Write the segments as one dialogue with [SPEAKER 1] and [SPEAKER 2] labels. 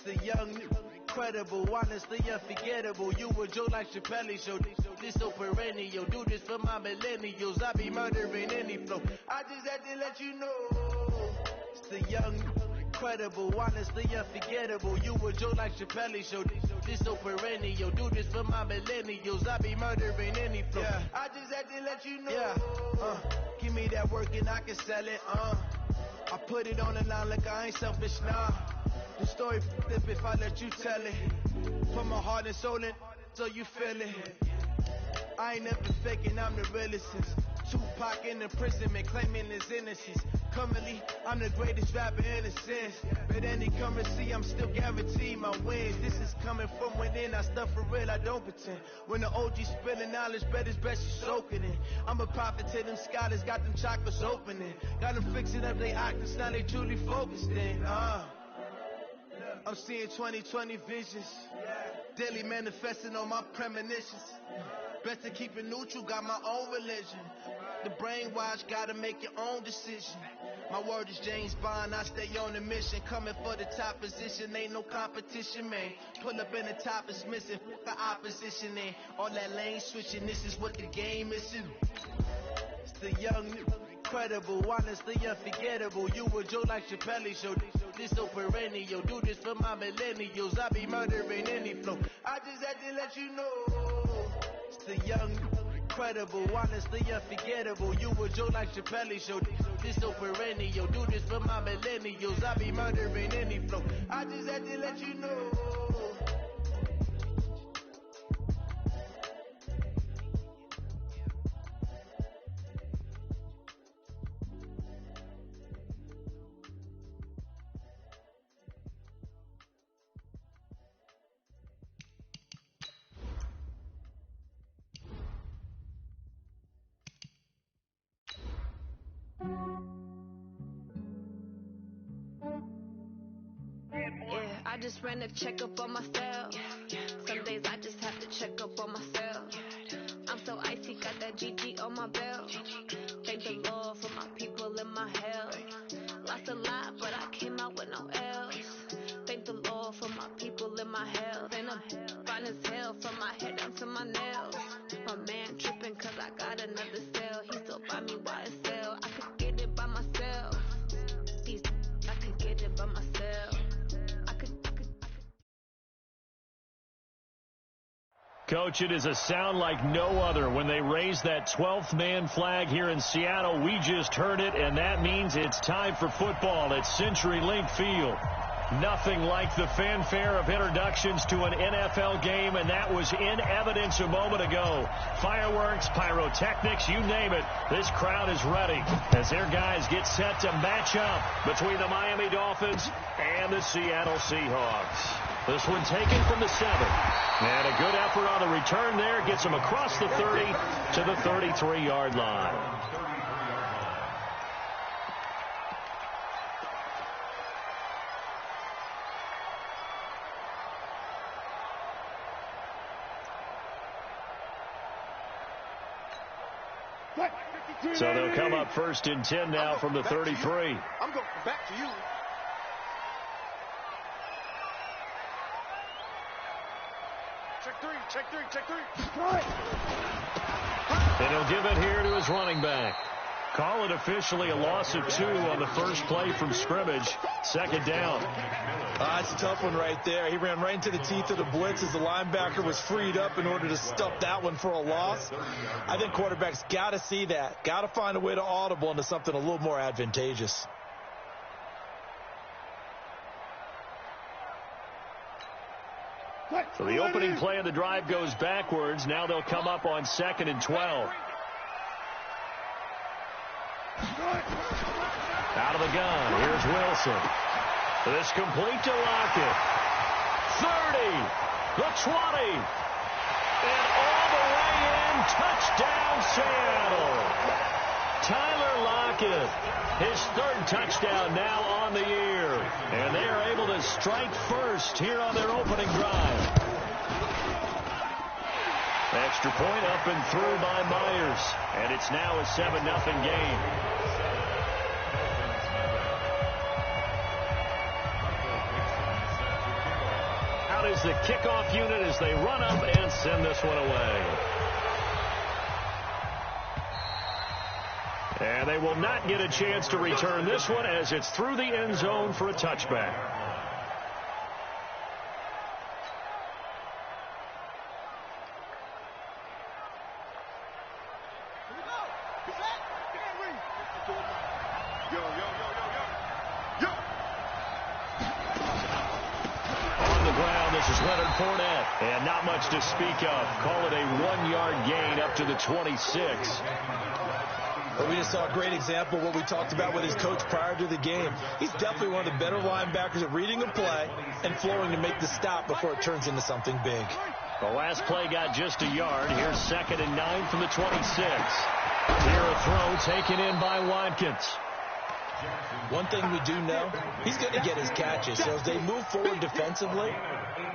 [SPEAKER 1] The young, incredible, honestly unforgettable. You a Joe like Chappelle show. This so perennial. Do this for my millennials. I be murdering any flow. I just had to let you know. It's the young, incredible, honestly unforgettable. You a Joe like Chappelle show. This so perennial. Do this for my millennials. I be murdering any flow. Yeah. I just had to let you know. Yeah. Give me that work and I can sell it. I put it on the line like I ain't selfish, nah. The story flip if I let you tell it. Put my heart and soul in so you feel it. I ain't never faking, I'm the realest. Tupac in imprisonment, claiming his innocence. Currently, I'm the greatest rapper in a sense. But any currency, I'm still guaranteed my wins. This is coming from within, I stuff for real, I don't pretend. When the OG spilling knowledge, bet it's best you soak it in. I'm a prophet to them scholars, got them chakras opening. Got them fixing up they octaves, now they truly focused in. I'm seeing 2020 visions, daily manifesting on my premonitions. Best to keep it neutral, got my own religion. The brainwash, gotta make your own decision. My word is James Bond, I stay on the mission. Coming for the top position, ain't no competition, man. Pull up in the top, it's missing, the opposition in. All that lane switching, this is what the game is in. It's the young, incredible, honestly unforgettable. You a Joe like Chappelle show. This so perennial. Do this for my millennials. I be murdering any flow. I just had to let you know. It's the young, incredible, honestly unforgettable. You a Joe like Chappelle show. This so perennial. Do this for my millennials. I be murdering any flow. I just had to let you know.
[SPEAKER 2] I just ran a checkup on myself. Some days I just have to check up on myself. I'm so icy, got that GG on my belt. Thank the Lord for my people in my health. Lost a lot, but I came out with no L's. Thank the Lord for my people in my health. And I'm fine as hell from my head down to my nails. My man tripping cause I got another cell. He still buy me YSL. I could get it by myself. I could get it by myself.
[SPEAKER 3] Coach, it is a sound like no other when they raise that 12th man flag here in Seattle. We just heard it, and that means it's time for football at CenturyLink Field. Nothing like the fanfare of introductions to an NFL game, and that was in evidence a moment ago. Fireworks, pyrotechnics, you name it. This crowd is ready as their guys get set to match up between the Miami Dolphins and the Seattle Seahawks. This one taken from the 7. And a good effort on the return there. Gets them across the 30 to the 33-yard line. So they'll come up 1st and 10 now from the 33.
[SPEAKER 4] I'm going back to you. Check three.
[SPEAKER 3] And he'll give it here to his running back. Call it officially a loss of 2 on the first play from scrimmage. 2nd down.
[SPEAKER 5] That's a tough one right there. He ran right into the teeth of the blitz as the linebacker was freed up in order to stuff that one for a loss. I think quarterbacks got to see that. Got to find a way to audible into something a little more advantageous.
[SPEAKER 3] So the opening play of the drive goes backwards. Now they'll come up on 2nd and 12. Out of the gun. Here's Wilson. This complete to Lockett. 30. The 20. And all the way in. Touchdown, Seattle. Tyler Lockett, his third touchdown now on the year. And they are able to strike first here on their opening drive. Extra point up and through by Myers. And it's now a 7-0 game. Out is the kickoff unit as they run up and send this one away. And they will not get a chance to return this one as it's through the end zone for a touchback. On the ground, this is Leonard Fournette. And not much to speak of. Call it a 1-yard gain up to the 26.
[SPEAKER 5] But we just saw a great example of what we talked about with his coach prior to the game. He's definitely one of the better linebackers at reading a play and flowing to make the stop before it turns into something big.
[SPEAKER 3] The last play got just a yard. Here's 2nd and 9 from the 26. Here a throw taken in by Watkins.
[SPEAKER 5] One thing we do know, he's going to get his catches. So as they move forward defensively,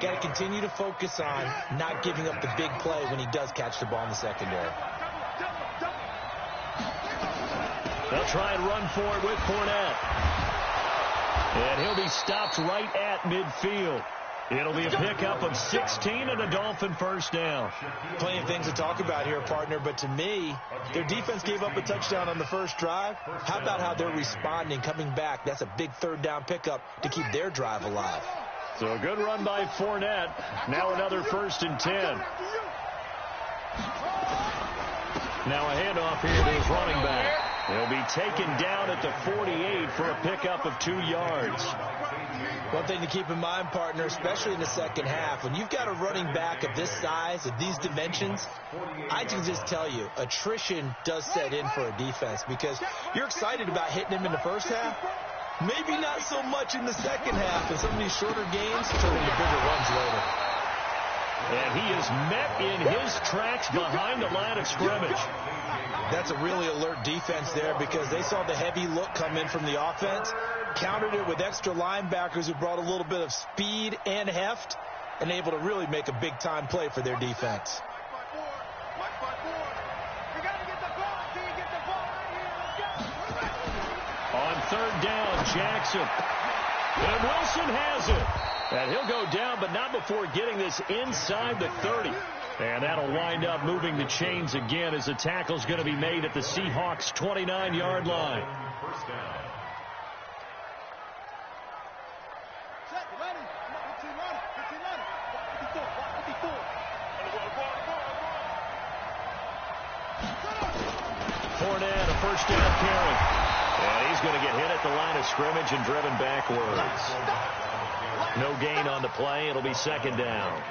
[SPEAKER 5] got to continue to focus on not giving up the big play when he does catch the ball in the secondary.
[SPEAKER 3] They'll try and run for it with Fournette. And he'll be stopped right at midfield. It'll be a pickup of 16 and a Dolphin first down.
[SPEAKER 5] Plenty of things to talk about here, partner, but to me, their defense gave up a touchdown on the first drive. How about how they're responding, coming back? That's a big third down pickup to keep their drive alive.
[SPEAKER 3] So a good run by Fournette. Now another 1st and 10. Now a handoff here to his running back. He'll be taken down at the 48 for a pickup of 2 yards.
[SPEAKER 5] One thing to keep in mind, partner, especially in the second half, when you've got a running back of this size, of these dimensions, I can just tell you, attrition does set in for a defense because you're excited about hitting him in the first half. Maybe not so much in the second half, and some of these shorter games turn into bigger runs later.
[SPEAKER 3] And he is met in his tracks behind the line of scrimmage.
[SPEAKER 5] That's a really alert defense there because they saw the heavy look come in from the offense, countered it with extra linebackers who brought a little bit of speed and heft, and able to really make a big-time play for their defense.
[SPEAKER 3] On 3rd down, Jackson. And Wilson has it. And he'll go down, but not before getting this inside the 30. And that'll wind up moving the chains again as the tackle's going to be made at the Seahawks' 29-yard line. Fournette, a first down carry. And he's going to get hit at the line of scrimmage and driven backwards. No gain on the play. It'll be 2nd down.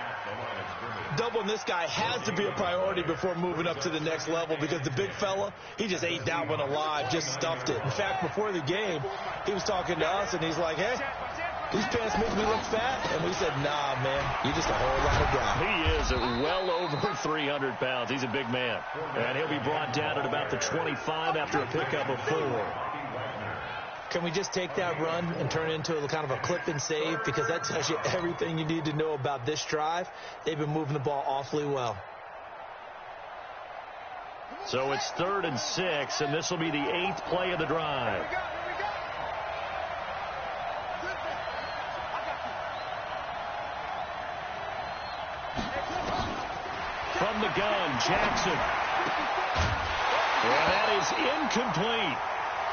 [SPEAKER 5] Doubling this guy has to be a priority before moving up to the next level because the big fella, he just ate that one alive, just stuffed it. In fact, before the game, he was talking to us, and he's like, hey, these pants make me look fat. And we said, nah, man, you're just a whole lot of guy.
[SPEAKER 3] He is at well over 300 pounds. He's a big man. And he'll be brought down at about the 25 after a pickup of 4.
[SPEAKER 5] Can we just take that run and turn it into a kind of a clip and save? Because that tells you everything you need to know about this drive. They've been moving the ball awfully well.
[SPEAKER 3] So it's 3rd and 6, and this will be the 8th play of the drive. From the gun, Jackson. And that is incomplete.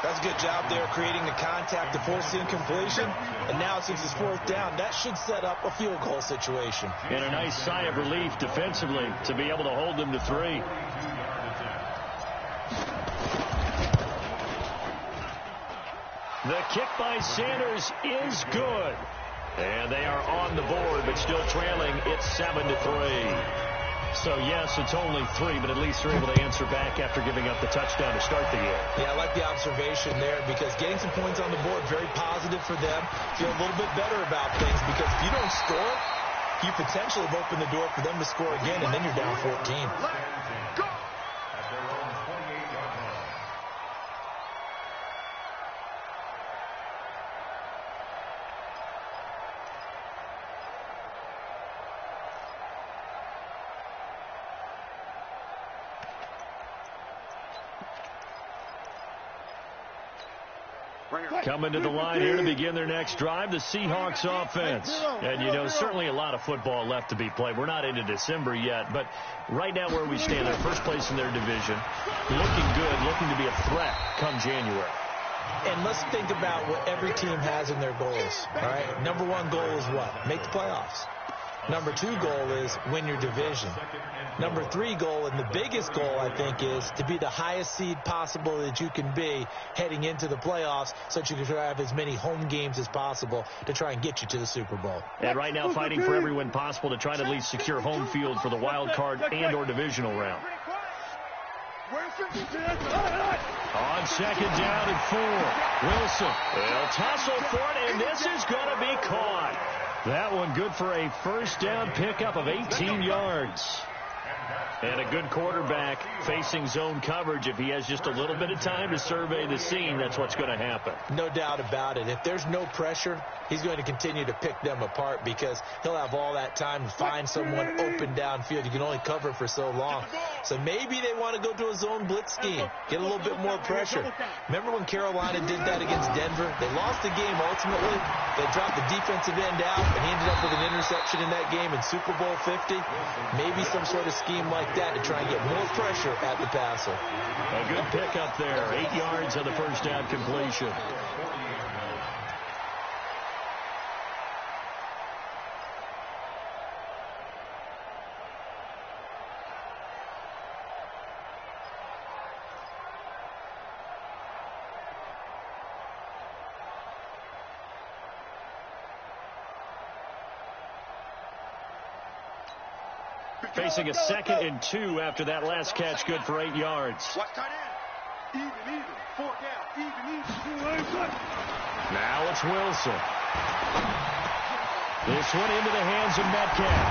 [SPEAKER 5] That's a good job there creating the contact to force the incompletion. And now since it's 4th down, that should set up a field goal situation.
[SPEAKER 3] And a nice sigh of relief defensively to be able to hold them to 3. The kick by Sanders is good. And they are on the board, but still trailing. It's 7-3. So, yes, it's only 3, but at least they're able to answer back after giving up the touchdown to start the game.
[SPEAKER 5] Yeah, I like the observation there because getting some points on the board, very positive for them. Feel a little bit better about things because if you don't score, you potentially have opened the door for them to score again, and then you're down 14.
[SPEAKER 3] Coming to the line here to begin their next drive, the Seahawks offense. And, you know, certainly a lot of football left to be played. We're not into December yet, but right now where we stand, they're first place in their division, looking good, looking to be a threat come January.
[SPEAKER 5] And let's think about what every team has in their goals, all right? Number one goal is what? Make the playoffs. Number two goal is win your division. Number three goal, and the biggest goal, I think, is to be the highest seed possible that you can be heading into the playoffs so that you can have as many home games as possible to try and get you to the Super Bowl.
[SPEAKER 3] And right now fighting for every win possible to try to at least secure home field for the wild card and or divisional round. On second down and 4, Wilson. They'll tussle for it, and this is going to be caught. That one good for a first down pickup of 18 yards. And a good quarterback facing zone coverage. If he has just a little bit of time to survey the scene, that's what's going to happen.
[SPEAKER 5] No doubt about it. If there's no pressure, he's going to continue to pick them apart because he'll have all that time to find someone open downfield. You can only cover for so long. So maybe they want to go to a zone blitz scheme, get a little bit more pressure. Remember when Carolina did that against Denver? They lost the game ultimately. They dropped the defensive end out, and he ended up with an interception in that game in Super Bowl 50. Maybe some sort of scheme like that to try and get more pressure at the passer.
[SPEAKER 3] A good pickup there, 8 yards on the first down completion. Facing a 2nd and 2 after that last catch, good for 8 yards.
[SPEAKER 4] Even, 4 down, even.
[SPEAKER 3] Now it's Wilson. This one into the hands of Metcalf.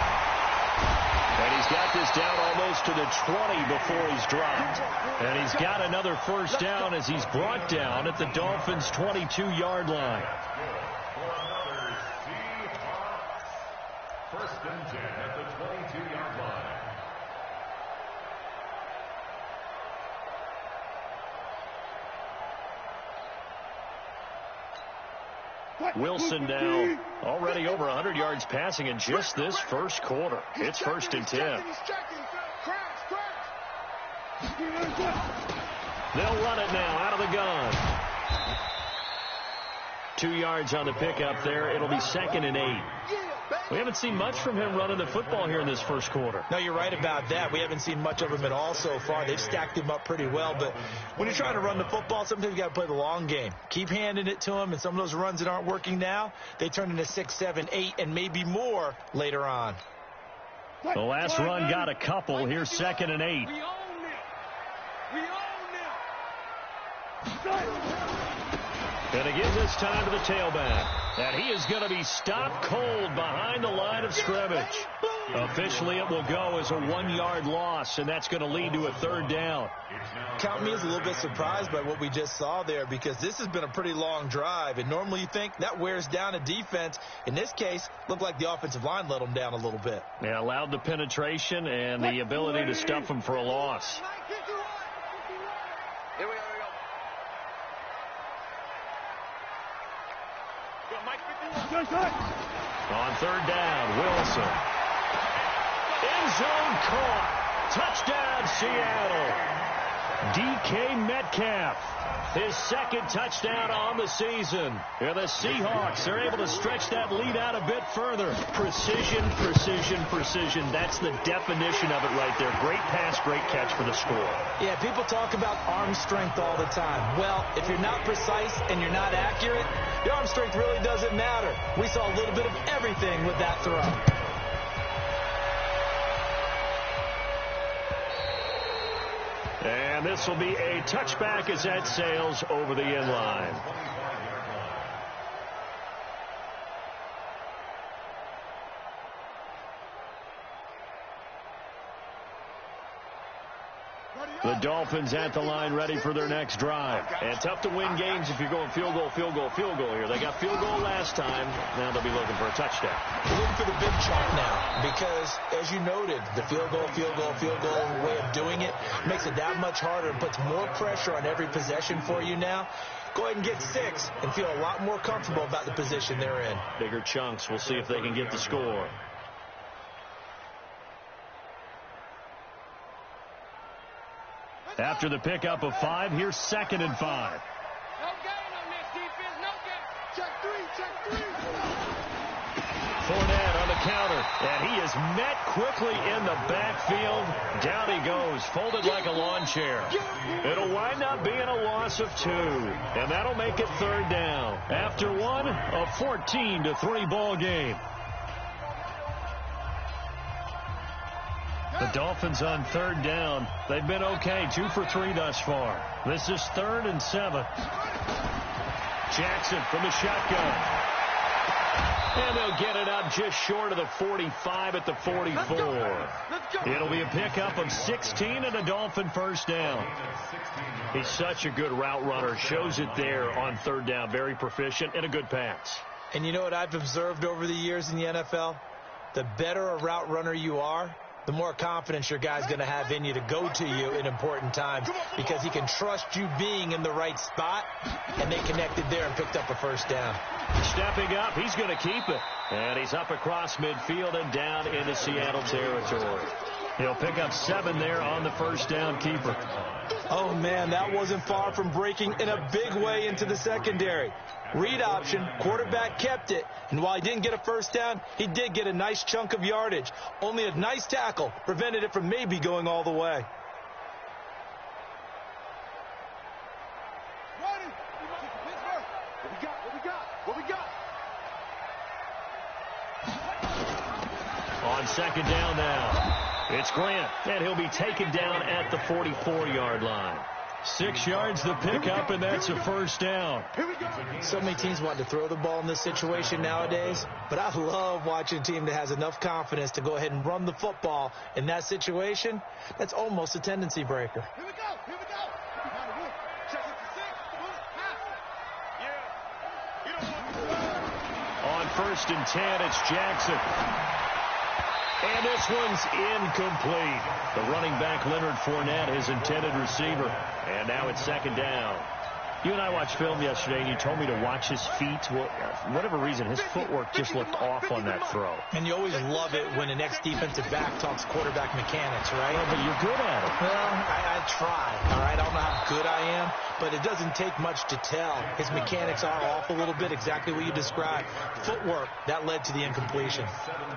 [SPEAKER 3] And he's got this down almost to the 20 before he's dropped. And he's got another first down as he's brought down at the Dolphins' 22-yard line.
[SPEAKER 6] First and 10 at the 22-yard line.
[SPEAKER 3] Wilson now already over 100 yards passing in just this first quarter. It's first and 10. They'll run it now out of the gun. 2 yards on the pickup there. It'll be 2nd and 8. We haven't seen much from him running the football here in this first quarter.
[SPEAKER 5] No, you're right about that. We haven't seen much of him at all so far. They've stacked him up pretty well, but when you're trying to run the football, sometimes you got to play the long game. Keep handing it to him, and some of those runs that aren't working now, they turn into 6, 7, 8, and maybe more later on.
[SPEAKER 3] The last run got a couple. Here's 2nd and 8. And again this time to the tailback. And he is going to be stopped cold behind the line of scrimmage. Officially, it will go as a 1-yard loss, and that's going to lead to a 3rd down.
[SPEAKER 5] Count me as a little bit surprised by what we just saw there because this has been a pretty long drive, and normally you think that wears down a defense. In this case, looked like the offensive line let them down a little bit.
[SPEAKER 3] Yeah, allowed the penetration and the ability to stuff them for a loss.
[SPEAKER 4] Here we go.
[SPEAKER 3] On 3rd down, Wilson. End zone caught. Touchdown, Seattle. DK Metcalf, his 2nd touchdown on the season. And the Seahawks are able to stretch that lead out a bit further. Precision, precision, precision. That's the definition of it right there. Great pass, great catch for the score.
[SPEAKER 5] Yeah, people talk about arm strength all the time. Well, if you're not precise and you're not accurate, your arm strength really doesn't matter. We saw a little bit of everything with that throw.
[SPEAKER 3] And this will be a touchback as that sails over the end line. The Dolphins at the line ready for their next drive. And tough to win games if you're going field goal here. They got field goal last time. Now they'll be looking for a touchdown.
[SPEAKER 5] They're looking for the big chunk now because, as you noted, the field goal way of doing it makes it that much harder and puts more pressure on every possession for you now. Go ahead and get 6 and feel a lot more comfortable about the position they're in.
[SPEAKER 3] Bigger chunks. We'll see if they can get the score. After the pickup of 5, here's 2nd and 5.
[SPEAKER 7] No gain on this defense. No gain. Check 3.
[SPEAKER 3] Fournette on the counter, and he is met quickly in the backfield. Down he goes, folded like a lawn chair. It'll wind up being a loss of 2, and that'll make it 3rd down. After one, a 14-3 ball game. The Dolphins on 3rd down. They've been okay, 2 for 3 thus far. This is 3rd and 7. Jackson from the shotgun. And they'll get it up just short of the 45 at the 44. It'll be a pickup of 16 and a Dolphin 1st down. He's such a good route runner. Shows it there on 3rd down. Very proficient and a good pass.
[SPEAKER 5] And you know what I've observed over the years in the NFL? The better a route runner you are, the more confidence your guy's going to have in you to go to you in important times because he can trust you being in the right spot, and they connected there and picked up a 1st down.
[SPEAKER 3] Stepping up, he's going to keep it. And he's up across midfield and down into Seattle territory. He'll pick up 7 there on the 1st down keeper.
[SPEAKER 5] Oh, man, that wasn't far from breaking in a big way into the secondary. Read option, quarterback kept it, and while he didn't get a 1st down, he did get a nice chunk of yardage. Only a nice tackle prevented it from maybe going all the way.
[SPEAKER 4] What we got?
[SPEAKER 3] On 2nd down now, it's Grant, and he'll be taken down at the 44-yard line. 6 yards the pickup, and that's a 1st down.
[SPEAKER 5] So many teams want to throw the ball in this situation nowadays, but I love watching a team that has enough confidence to go ahead and run the football in that situation. That's almost a tendency breaker.
[SPEAKER 4] Here we go. Check it to 6.
[SPEAKER 3] On 1st and 10, it's Jackson. And this one's incomplete. The running back, Leonard Fournette, his intended receiver. And now it's 2nd down. You and I watched film yesterday, and you told me to watch his feet. Well, for whatever reason, his footwork just looked off on that throw.
[SPEAKER 5] And you always love it when an ex-defensive back talks quarterback mechanics, right?
[SPEAKER 3] Well, but you're good at it.
[SPEAKER 5] Well, I try, all right? I don't know how good I am, but it doesn't take much to tell. His mechanics are off a little bit, exactly what you described. Footwork, that led to the incompletion.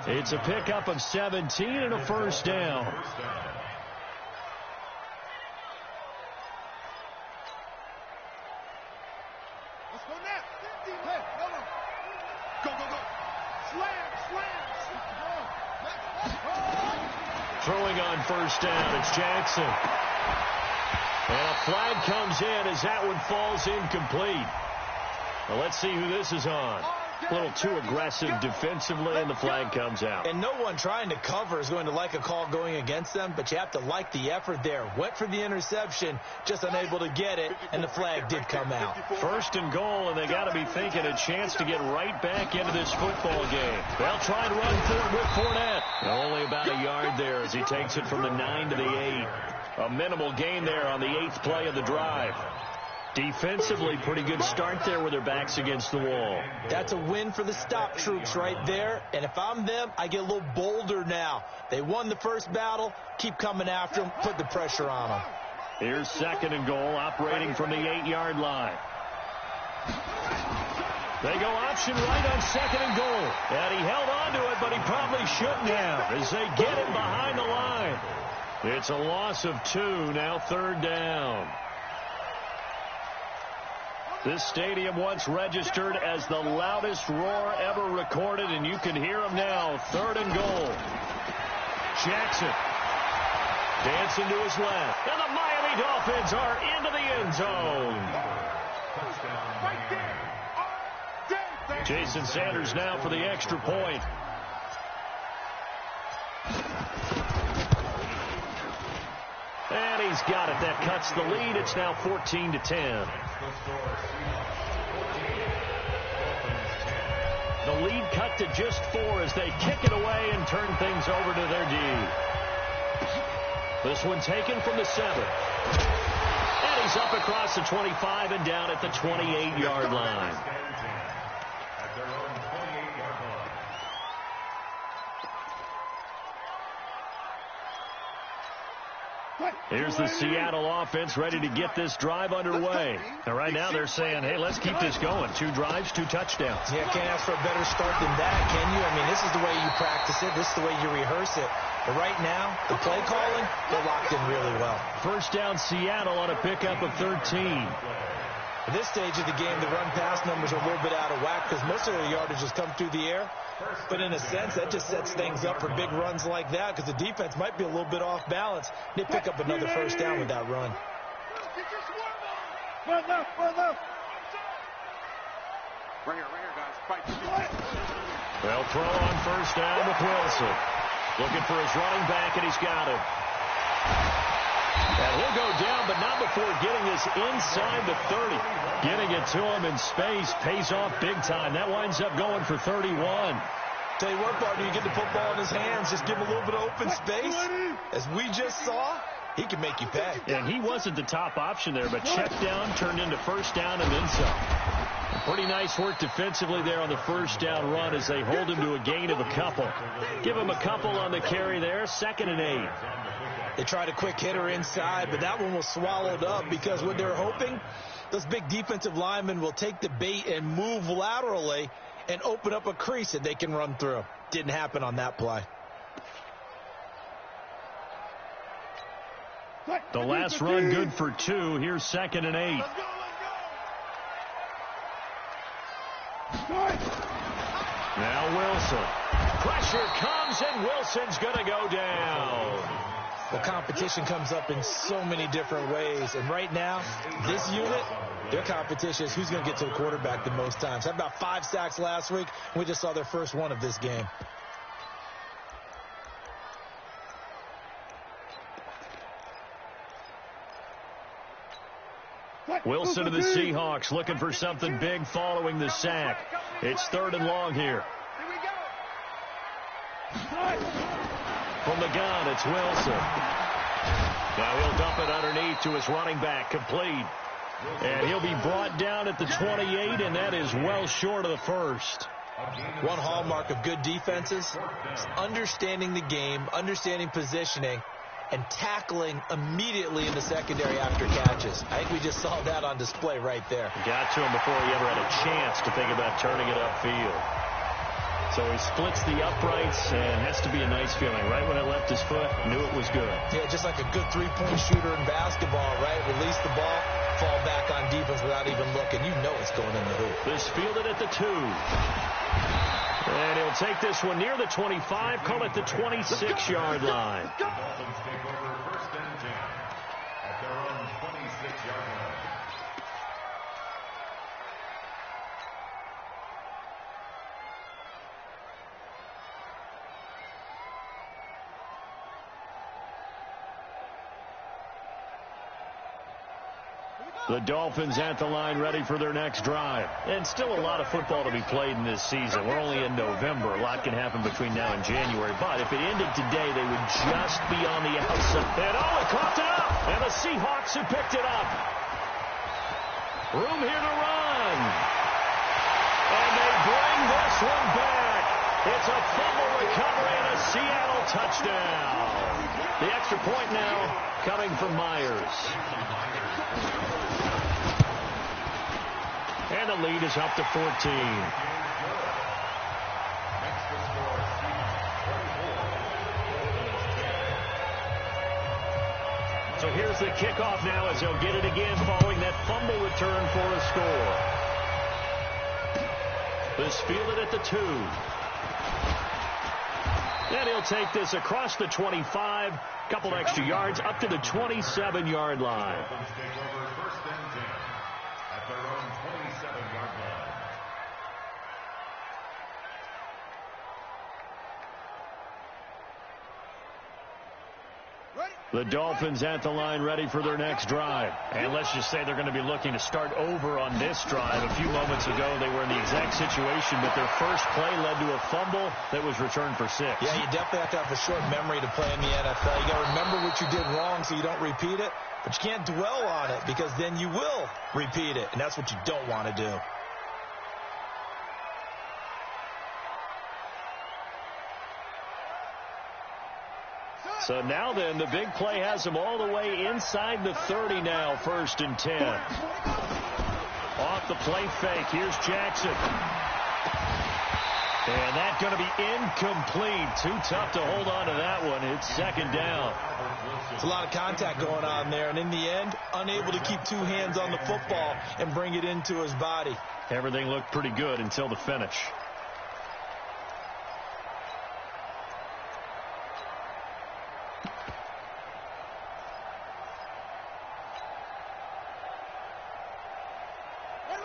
[SPEAKER 3] It's a pickup of 17 and a 1st down. Throwing on 1st down, it's Jackson. And a flag comes in as that one falls incomplete. Well, let's see who this is on. A little too aggressive defensively, and the flag comes out.
[SPEAKER 5] And no one trying to cover is going to like a call going against them, but you have to like the effort there. Went for the interception, just unable to get it, and the flag did come out.
[SPEAKER 3] 1st and goal, and they got to be thinking a chance to get right back into this football game. They'll try and run for it with Fournette. Only about a yard there as he takes it from the 9 to the 8. A minimal gain there on the 8th play of the drive. Defensively, pretty good start there with their backs against the wall.
[SPEAKER 5] That's a win for the stop troops right there. And if I'm them, I get a little bolder now. They won the first battle. Keep coming after them. Put the pressure on them.
[SPEAKER 3] Here's 2nd and goal, operating from the 8-yard line. They go option right on 2nd and goal. And he held on to it, but he probably shouldn't have as they get him behind the line. It's a loss of 2, now 3rd down. This stadium once registered as the loudest roar ever recorded, and you can hear him now. 3rd and goal. Jackson dancing to his left. And the Miami Dolphins are into the end zone. Jason Sanders now for the extra point. And he's got it. That cuts the lead. It's now 14-10. The lead cut to just 4 as they kick it away and turn things over to their D. This one taken from the 7. And he's up across the 25 and down at the 28-yard line. Here's the Seattle offense ready to get this drive underway. And right now they're saying, hey, let's keep this going. 2 drives, 2 touchdowns.
[SPEAKER 5] Yeah, can't ask for a better start than that, can you? I mean, this is the way you practice it. This is the way you rehearse it. But right now, the play calling, they're locked in really well.
[SPEAKER 3] First down, Seattle on a pickup of 13.
[SPEAKER 5] At this stage of the game, the run-pass numbers are a little bit out of whack because most of their yardage has come through the air. But in a sense, that just sets things up for big runs like that because the defense might be a little bit off balance. They pick up another first down with that run.
[SPEAKER 4] Right here, guys. Fight.
[SPEAKER 3] They'll throw on first down with Wilson. Looking for his running back, and he's got it. And he'll go down, but not before getting this inside the 30. Getting it to him in space pays off big time. That winds up going for 31.
[SPEAKER 5] Tell you what, partner, you get the football in his hands, just give him a little bit of open space. As we just saw, he can make you pay.
[SPEAKER 3] And he wasn't the top option there, but check down turned into first down and then some. Pretty nice work defensively there on the first down run as they hold him to a gain of a couple. Give him a couple on the carry there, 2nd and 8.
[SPEAKER 5] They tried a quick hitter inside, but that one was swallowed up because what they're hoping, those big defensive linemen will take the bait and move laterally and open up a crease that they can run through. Didn't happen on that play.
[SPEAKER 3] The last run good for 2. Here's 2nd and 8. Now Wilson. Pressure comes, and Wilson's going to go down.
[SPEAKER 5] Well, competition comes up in so many different ways. And right now, this unit, their competition is who's going to get to the quarterback the most times. Had about 5 sacks last week. We just saw their first one of this game.
[SPEAKER 3] Wilson of the Seahawks looking for something big following the sack. It's 3rd and long here. From the gun, it's Wilson. Now he'll dump it underneath to his running back, complete. And he'll be brought down at the 28, and that is well short of the first.
[SPEAKER 5] One hallmark of good defenses is understanding the game, understanding positioning, and tackling immediately in the secondary after catches. I think we just saw that on display right there.
[SPEAKER 3] Got to him before he ever had a chance to think about turning it upfield. So he splits the uprights, and has to be a nice feeling. Right when it left his foot, knew it was good.
[SPEAKER 5] Yeah, just like a good three-point shooter in basketball, right? Release the ball, fall back on defense without even looking. You know it's going in the hoop.
[SPEAKER 3] This fielded at the 2. And he'll take this one near the 25, call it the 26-yard line.
[SPEAKER 6] Dolphins take over 1st and 10 at their own 26-yard line.
[SPEAKER 3] The Dolphins at the line ready for their next drive. And still a lot of football to be played in this season. We're only in November. A lot can happen between now and January. But if it ended today, they would just be on the outside. And it coughed it up. And the Seahawks have picked it up. Room here to run. And they bring this one back. It's a fumble recovery and a Seattle touchdown. The extra point now coming from Myers. And the lead is up to 14. So here's the kickoff now as they'll get it again following that fumble return for a score. This fielded at the 2. And he'll take this across the 25, couple extra yards up to the 27-yard line.
[SPEAKER 6] Dolphins take over 1st and 10 at their own 27-yard line.
[SPEAKER 3] The Dolphins at the line ready for their next drive. And let's just say they're going to be looking to start over on this drive. A few moments ago, they were in the exact situation, but their first play led to a fumble that was returned for 6.
[SPEAKER 5] Yeah, you definitely have to have a short memory to play in the NFL. You got to remember what you did wrong so you don't repeat it, but you can't dwell on it because then you will repeat it, and that's what you don't want to do.
[SPEAKER 3] So now then, the big play has them all the way inside the 30 now, 1st and 10. Off the play fake, here's Jackson. And that's going to be incomplete. Too tough to hold on to that one. It's 2nd down.
[SPEAKER 5] It's a lot of contact going on there, and in the end, unable to keep 2 hands on the football and bring it into his body.
[SPEAKER 3] Everything looked pretty good until the finish.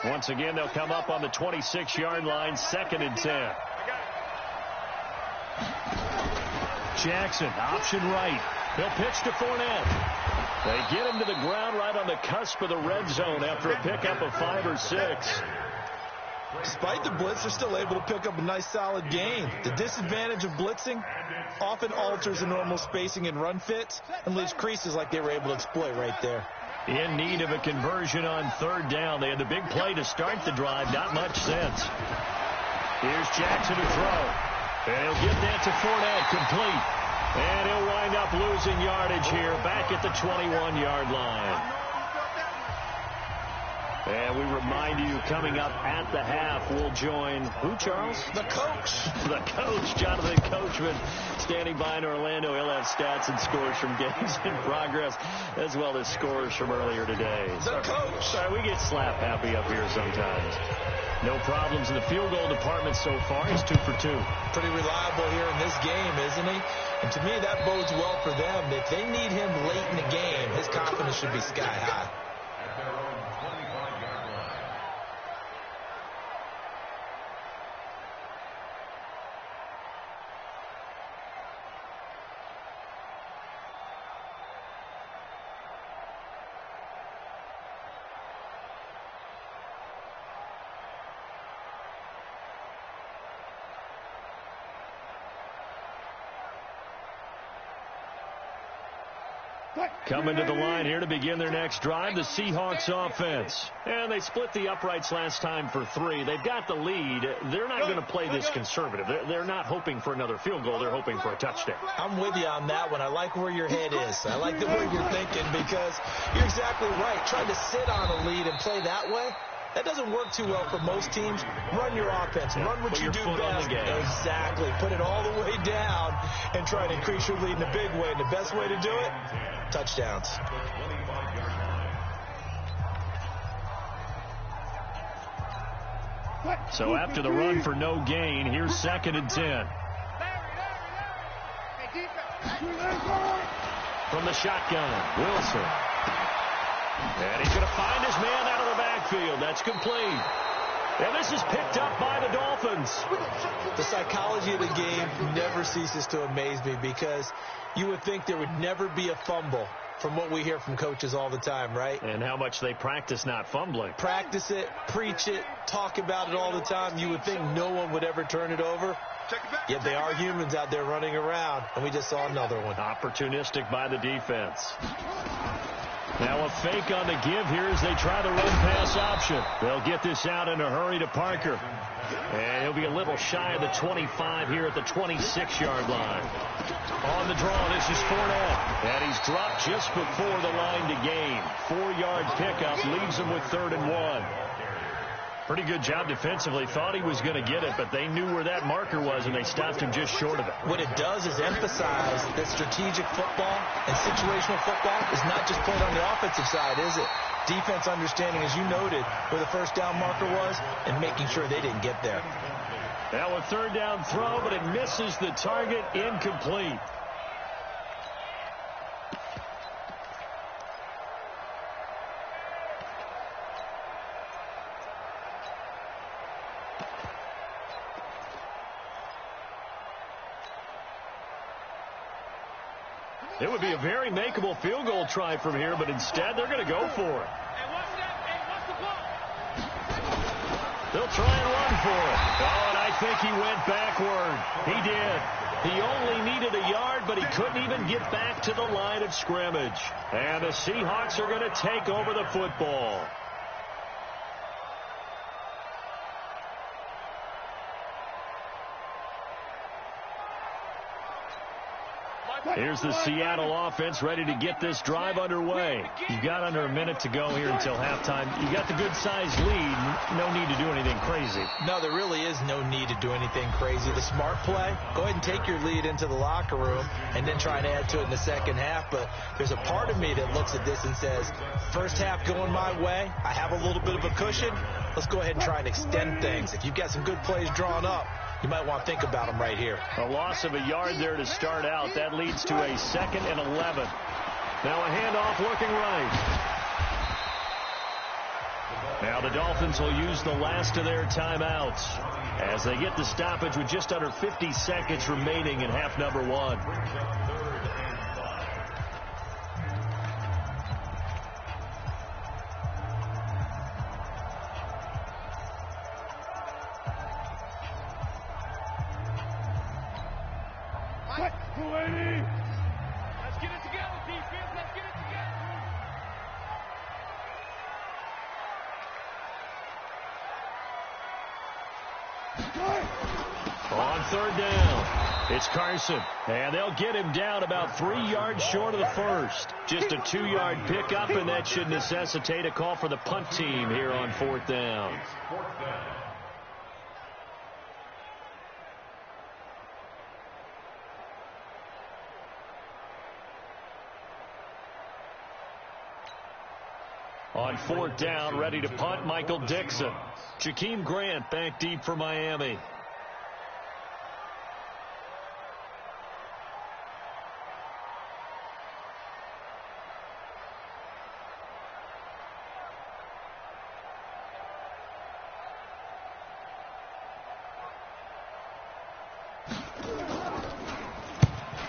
[SPEAKER 3] Once again, they'll come up on the 26-yard line, 2nd and 10. Jackson, option right. He'll pitch to Fournette. They get him to the ground right on the cusp of the red zone after a pickup of 5 or 6.
[SPEAKER 5] Despite the blitz, they're still able to pick up a nice, solid gain. The disadvantage of blitzing often alters the normal spacing and run fits and leaves creases like they were able to exploit right there.
[SPEAKER 3] In need of a conversion on 3rd down. They had the big play to start the drive. Not much sense. Here's Jackson to throw. And he'll get that to Fournette, complete. And he'll wind up losing yardage here back at the 21-yard line. And we remind you, coming up at the half, we'll join who, Charles?
[SPEAKER 5] The coach.
[SPEAKER 3] The coach, Jonathan Coachman, standing by in Orlando. He'll have stats and scores from games in progress, as well as scores from earlier today.
[SPEAKER 5] The coach.
[SPEAKER 3] Sorry, we get slap happy up here sometimes. No problems in the field goal department so far. He's 2 for 2.
[SPEAKER 5] Pretty reliable here in this game, isn't he? And to me, that bodes well for them. If they need him late in the game, his confidence should be sky high.
[SPEAKER 3] Coming to the line here to begin their next drive, the Seahawks offense. And they split the uprights last time for 3. They've got the lead. They're not going to play this conservative. They're not hoping for another field goal. They're hoping for a touchdown.
[SPEAKER 5] I'm with you on that one. I like where your head is. I like the way you're thinking because you're exactly right. Trying to sit on a lead and play that way, that doesn't work too well for most teams. Run your offense. Run what you do best. Exactly. Put it all the way down and try to increase your lead in a big way. And the best way to do it, touchdowns.
[SPEAKER 3] So after the run for no gain, here's 2nd and 10. From the shotgun, Wilson. And he's going to find his man out of the backfield. That's complete. And this is picked up by the Dolphins.
[SPEAKER 5] The psychology of the game never ceases to amaze me because you would think there would never be a fumble from what we hear from coaches all the time, right?
[SPEAKER 3] And how much they practice not fumbling.
[SPEAKER 5] Practice it, preach it, talk about it all the time. You would think no one would ever turn it over. Yet they are humans out there running around, and we just saw another one.
[SPEAKER 3] Opportunistic by the defense. Now a fake on the give here as they try the run-pass option. They'll get this out in a hurry to Parker. And he'll be a little shy of the 25 here at the 26-yard line. On the draw, this is Fournette. And he's dropped just before the line to gain. 4-yard pickup leaves him with 3rd and 1. Pretty good job defensively. Thought he was going to get it, but they knew where that marker was, and they stopped him just short of it.
[SPEAKER 5] What it does is emphasize that strategic football and situational football is not just played on the offensive side, is it? Defense understanding, as you noted, where the first down marker was and making sure they didn't get there.
[SPEAKER 3] Now a 3rd down throw, but it misses the target, incomplete. It would be a very makeable field goal try from here, but instead they're going to go for it. They'll try and run for it. Oh, and I think he went backward. He did. He only needed a yard, but he couldn't even get back to the line of scrimmage. And the Seahawks are going to take over the football. Here's the Seattle offense ready to get this drive underway. You've got under a minute to go here until halftime. You've got the good-sized lead. No need to do anything crazy.
[SPEAKER 5] No, there really is no need to do anything crazy. The smart play, go ahead and take your lead into the locker room and then try and add to it in the second half. But there's a part of me that looks at this and says, first half going my way, I have a little bit of a cushion. Let's go ahead and try and extend things. If you've got some good plays drawn up, you might want to think about them right here.
[SPEAKER 3] A loss of a yard there to start out. That leads to a 2nd and 11. Now a handoff looking right. Now the Dolphins will use the last of their timeouts as they get the stoppage with just under 50 seconds remaining in half number 1. On 3rd down, it's Carson, and they'll get him down about 3 yards short of the first. Just a 2-yard pickup, and that should necessitate a call for the punt team here on 4th down. On 4th down, ready to punt, Michael Dixon. Jakeem Grant back deep for Miami.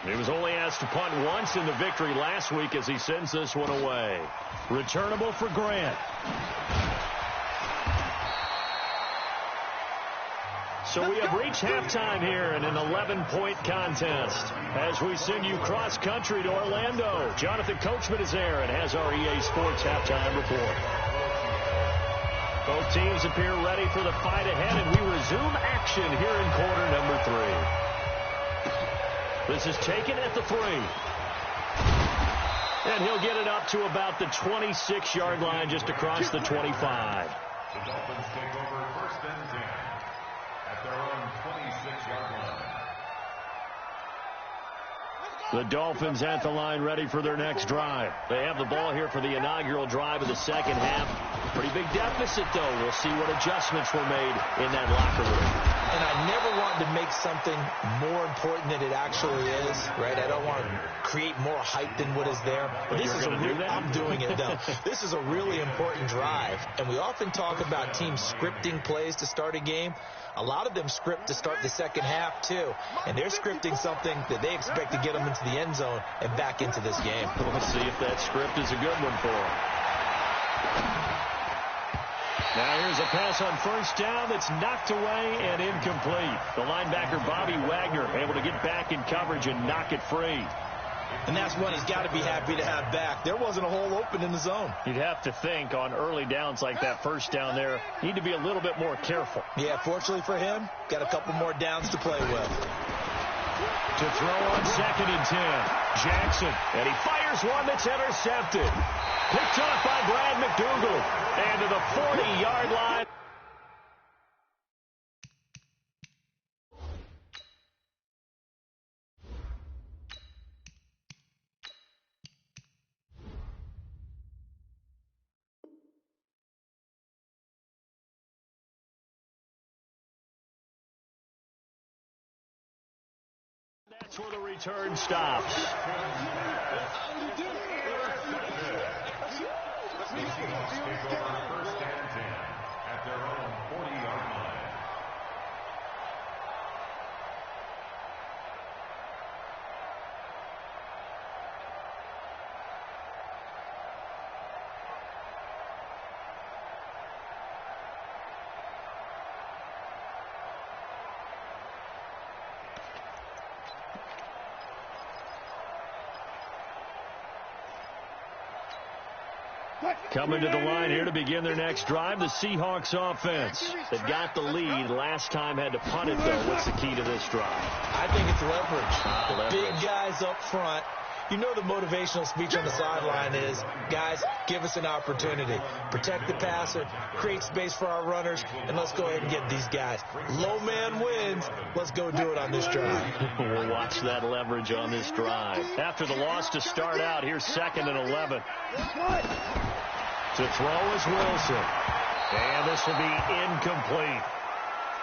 [SPEAKER 3] He was only asked to punt once in the victory last week as he sends this one away. Returnable for Grant. So we have reached halftime here in an 11-point contest. As we send you cross-country to Orlando, Jonathan Coachman is there and has our EA Sports halftime report. Both teams appear ready for the fight ahead, and we resume action here in quarter number 3. This is taken at the 3. And he'll get it up to about the 26-yard line, just across the 25.
[SPEAKER 6] The Dolphins take over 1st and 10 at their own 26-yard line.
[SPEAKER 3] The Dolphins at the line ready for their next drive. They have the ball here for the inaugural drive of the second half. Pretty big deficit, though. We'll see what adjustments were made in that locker room.
[SPEAKER 5] And I never wanted to make something more important than it actually is, right? I don't want to create more hype than what is there.
[SPEAKER 3] But
[SPEAKER 5] this is I'm doing it, though. This is a really important drive, and we often talk about teams scripting plays to start a game. A lot of them script to start the second half, too. And they're scripting something that they expect to get them into the end zone and back into this game.
[SPEAKER 3] We'll see if that script is a good one for them. Now here's a pass on 1st down that's knocked away and incomplete. The linebacker Bobby Wagner able to get back in coverage and knock it free.
[SPEAKER 5] And that's what he's got to be happy to have back. There wasn't a hole open in the zone.
[SPEAKER 3] You'd have to think on early downs like that 1st down there, need to be a little bit more careful.
[SPEAKER 5] Yeah, fortunately for him, got a couple more downs to play with.
[SPEAKER 3] To throw on 2nd and 10. Jackson, and he fires one that's intercepted. Picked off by Brad McDougal. And to the 40-yard line. That's where the return stops.
[SPEAKER 6] The Seahawks take over 1st and 10 at their own 40-yard line.
[SPEAKER 3] Coming to the line here to begin their next drive, the Seahawks offense. They've got the lead. Last time had to punt it, though. What's the key to this drive?
[SPEAKER 5] I think it's leverage. Big guys up front. You know the motivational speech on the sideline is, guys, give us an opportunity. Protect the passer, create space for our runners, and let's go ahead and get these guys. Low man wins. Let's go do it on this drive.
[SPEAKER 3] We'll watch that leverage on this drive. After the loss to start out, here's 2nd and 11. To throw is Wilson. And this will be incomplete.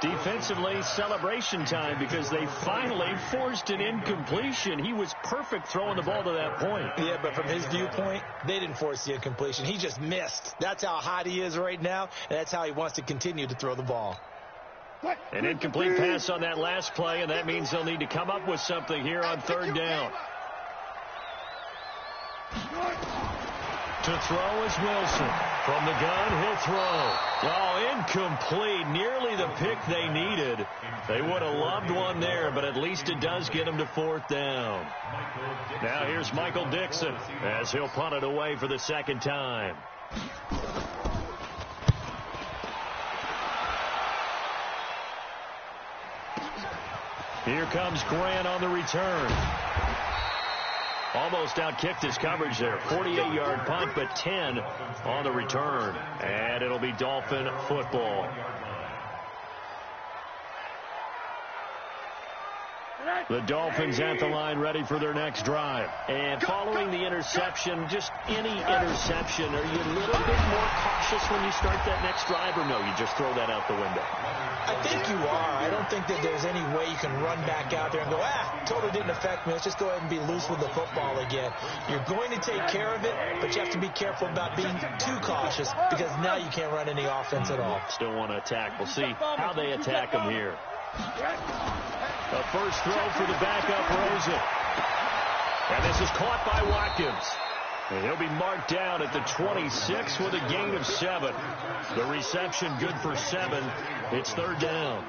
[SPEAKER 3] Defensively, celebration time because they finally forced an incompletion. He was perfect throwing the ball to that point.
[SPEAKER 5] Yeah, but from his viewpoint, they didn't force the incompletion. He just missed. That's how hot he is right now, and that's how he wants to continue to throw the ball.
[SPEAKER 3] An incomplete pass on that last play, and that means they'll need to come up with something here on 3rd down. To throw is Wilson. From the gun, he'll throw. Oh, incomplete. Nearly the pick they needed. They would have loved one there, but at least it does get them to 4th down. Now here's Michael Dixon as he'll punt it away for the 2nd time. Here comes Grant on the return. Almost outkicked his coverage there. 48-yard punt, but 10 on the return. And it'll be Dolphin football. The Dolphins at the line ready for their next drive. And following the interception, just any interception, are you a little bit more cautious when you start that next drive, or no, you just throw that out the window?
[SPEAKER 5] I think you are. I don't think that there's any way you can run back out there and go, totally didn't affect me. Let's just go ahead and be loose with the football again. You're going to take care of it, but you have to be careful about being too cautious because now you can't run any offense at all.
[SPEAKER 3] Still want to attack. We'll see how they attack them here. The first throw for the backup, Rosen. And this is caught by Watkins. And he'll be marked down at the 26 with a gain of 7. The reception good for 7. It's 3rd down.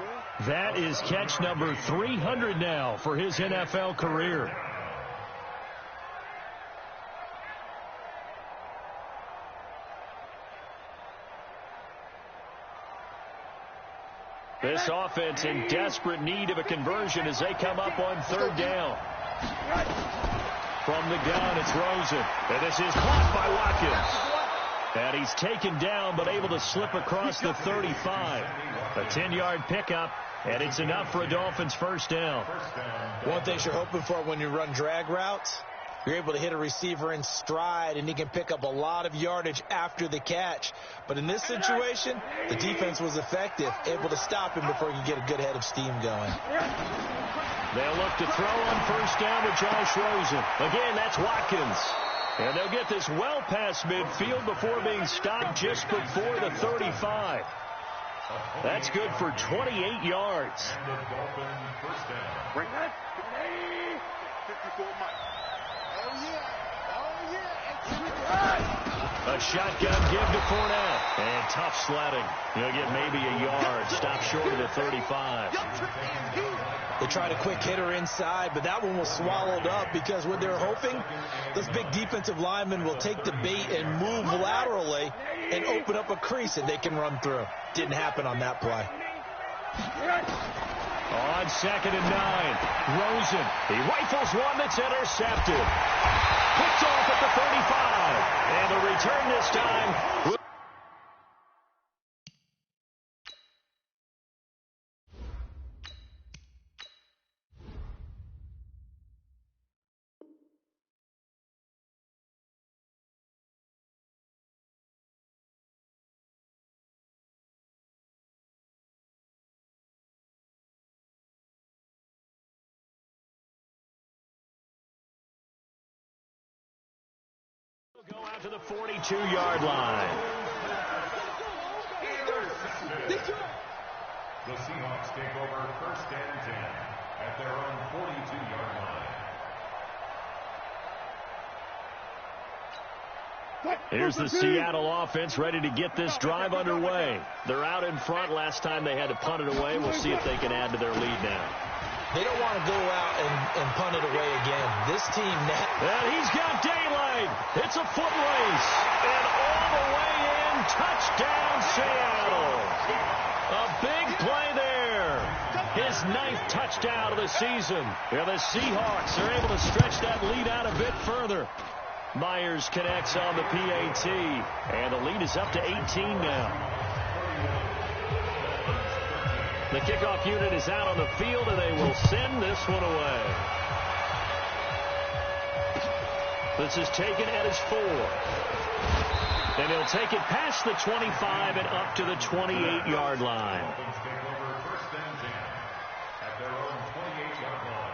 [SPEAKER 3] That is catch number 300 now for his NFL career. This offense in desperate need of a conversion as they come up on 3rd down. From the gun, it's Rosen. And this is caught by Watkins. And he's taken down but able to slip across the 35. A 10-yard pickup, and it's enough for a Dolphins 1st down.
[SPEAKER 5] One thing you're hoping for when you run drag routes, you're able to hit a receiver in stride, and he can pick up a lot of yardage after the catch. But in this situation, the defense was effective, able to stop him before he could get a good head of steam going.
[SPEAKER 3] They'll look to throw on 1st down with Josh Rosen. Again, that's Watkins. And they'll get this well past midfield before being stopped just before the 35. That's good for 28 yards.
[SPEAKER 4] Bring that. 54 miles.
[SPEAKER 3] A shotgun give to Fournette. And tough sledding. He'll get maybe a yard. Stop short of the 35.
[SPEAKER 5] They tried a quick hitter inside, but that one was swallowed up because what they're hoping, this big defensive lineman will take the bait and move laterally and open up a crease that they can run through. Didn't happen on that play.
[SPEAKER 3] On 2nd and 9, Rosen. He rifles one that's intercepted. Picked off at the 35. And the return this time. Go out to the 42-yard line.
[SPEAKER 6] The Seahawks take over 1st and 10 at their own 42-yard line.
[SPEAKER 3] Here's the Seattle offense ready to get this drive underway. They're out in front. Last time they had to punt it away. We'll see if they can add to their lead now.
[SPEAKER 5] They don't want to go out and punt it away again. This team now.
[SPEAKER 3] And he's got daylight. It's a foot race. And all the way in, touchdown Seattle. A big play there. His 9th touchdown of the season. Yeah, the Seahawks are able to stretch that lead out a bit further. Myers connects on the PAT. And the lead is up to 18 now. The kickoff unit is out on the field, and they will send this one away. This is taken at his 4. And he'll take it past the 25 and up to the 28-yard line.
[SPEAKER 6] First and 10 at their own 28-yard line.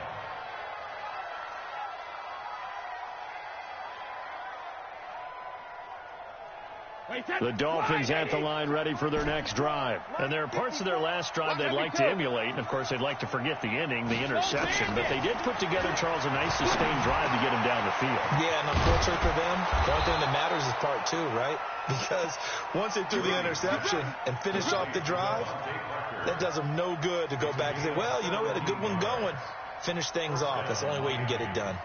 [SPEAKER 3] The Dolphins at the line ready for their next drive. And there are parts of their last drive they'd like to emulate. And, of course, they'd like to forget the inning, the interception. But they did put together, Charles, a nice sustained drive to get him down the field.
[SPEAKER 5] Yeah, and unfortunately for them, the only thing that matters is part 2, right? Because once they threw the interception and finished off the drive, that does them no good to go back and say, well, you know, we had a good one going. Finish things off. That's the only way you can get it done.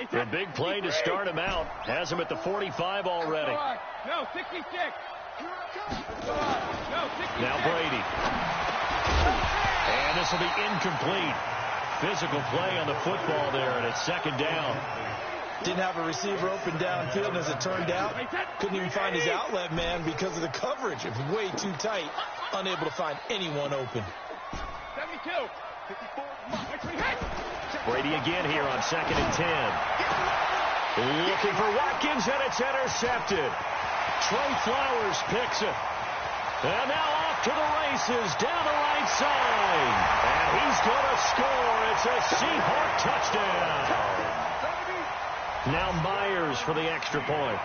[SPEAKER 3] The big play to start him out has him at the 45 already.
[SPEAKER 7] No, 66.
[SPEAKER 3] Now Brady. And this will be incomplete. Physical play on the football there, and it's second down.
[SPEAKER 5] Didn't have a receiver open downfield, and as it turned out, couldn't even find his outlet man because of the coverage. It was way too tight, unable to find anyone open.
[SPEAKER 7] 72. 54.
[SPEAKER 3] Brady again here on 2nd and 10. Looking for Watkins, and it's intercepted. Trey Flowers picks it. And now off to the races down the right side. And he's going to score. It's a Seahawk touchdown. Now Myers for the extra point.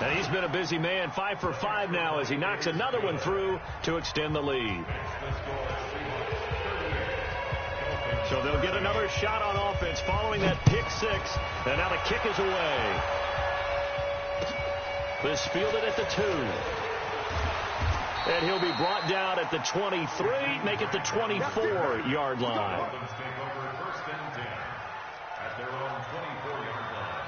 [SPEAKER 3] And he's been a busy man, 5 for 5 now as he knocks another one through to extend the lead. So they'll get another shot on offense following that pick 6. And now the kick is away. This fielded at the 2. And he'll be brought down at the 23, make it the 24-yard line.
[SPEAKER 6] First and 10 at their own 24-yard line.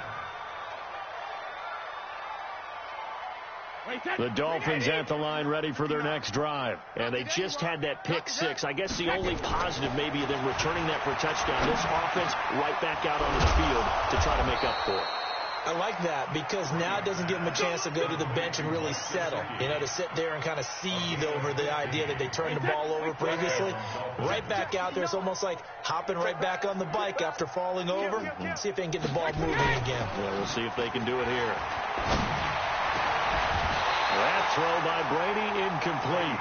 [SPEAKER 3] The Dolphins at the line ready for their next drive. And they just had that pick 6. I guess the only positive maybe of them returning that for a touchdown. This offense right back out onto the field to try to make up for it.
[SPEAKER 5] I like that because now it doesn't give them a chance to go to the bench and really settle. You know, to sit there and kind of seethe over the idea that they turned the ball over previously. Right back out there. It's almost like hopping right back on the bike after falling over. And see if they can get the ball moving again.
[SPEAKER 3] Yeah, we'll see if they can do it here. That throw by Brady, incomplete.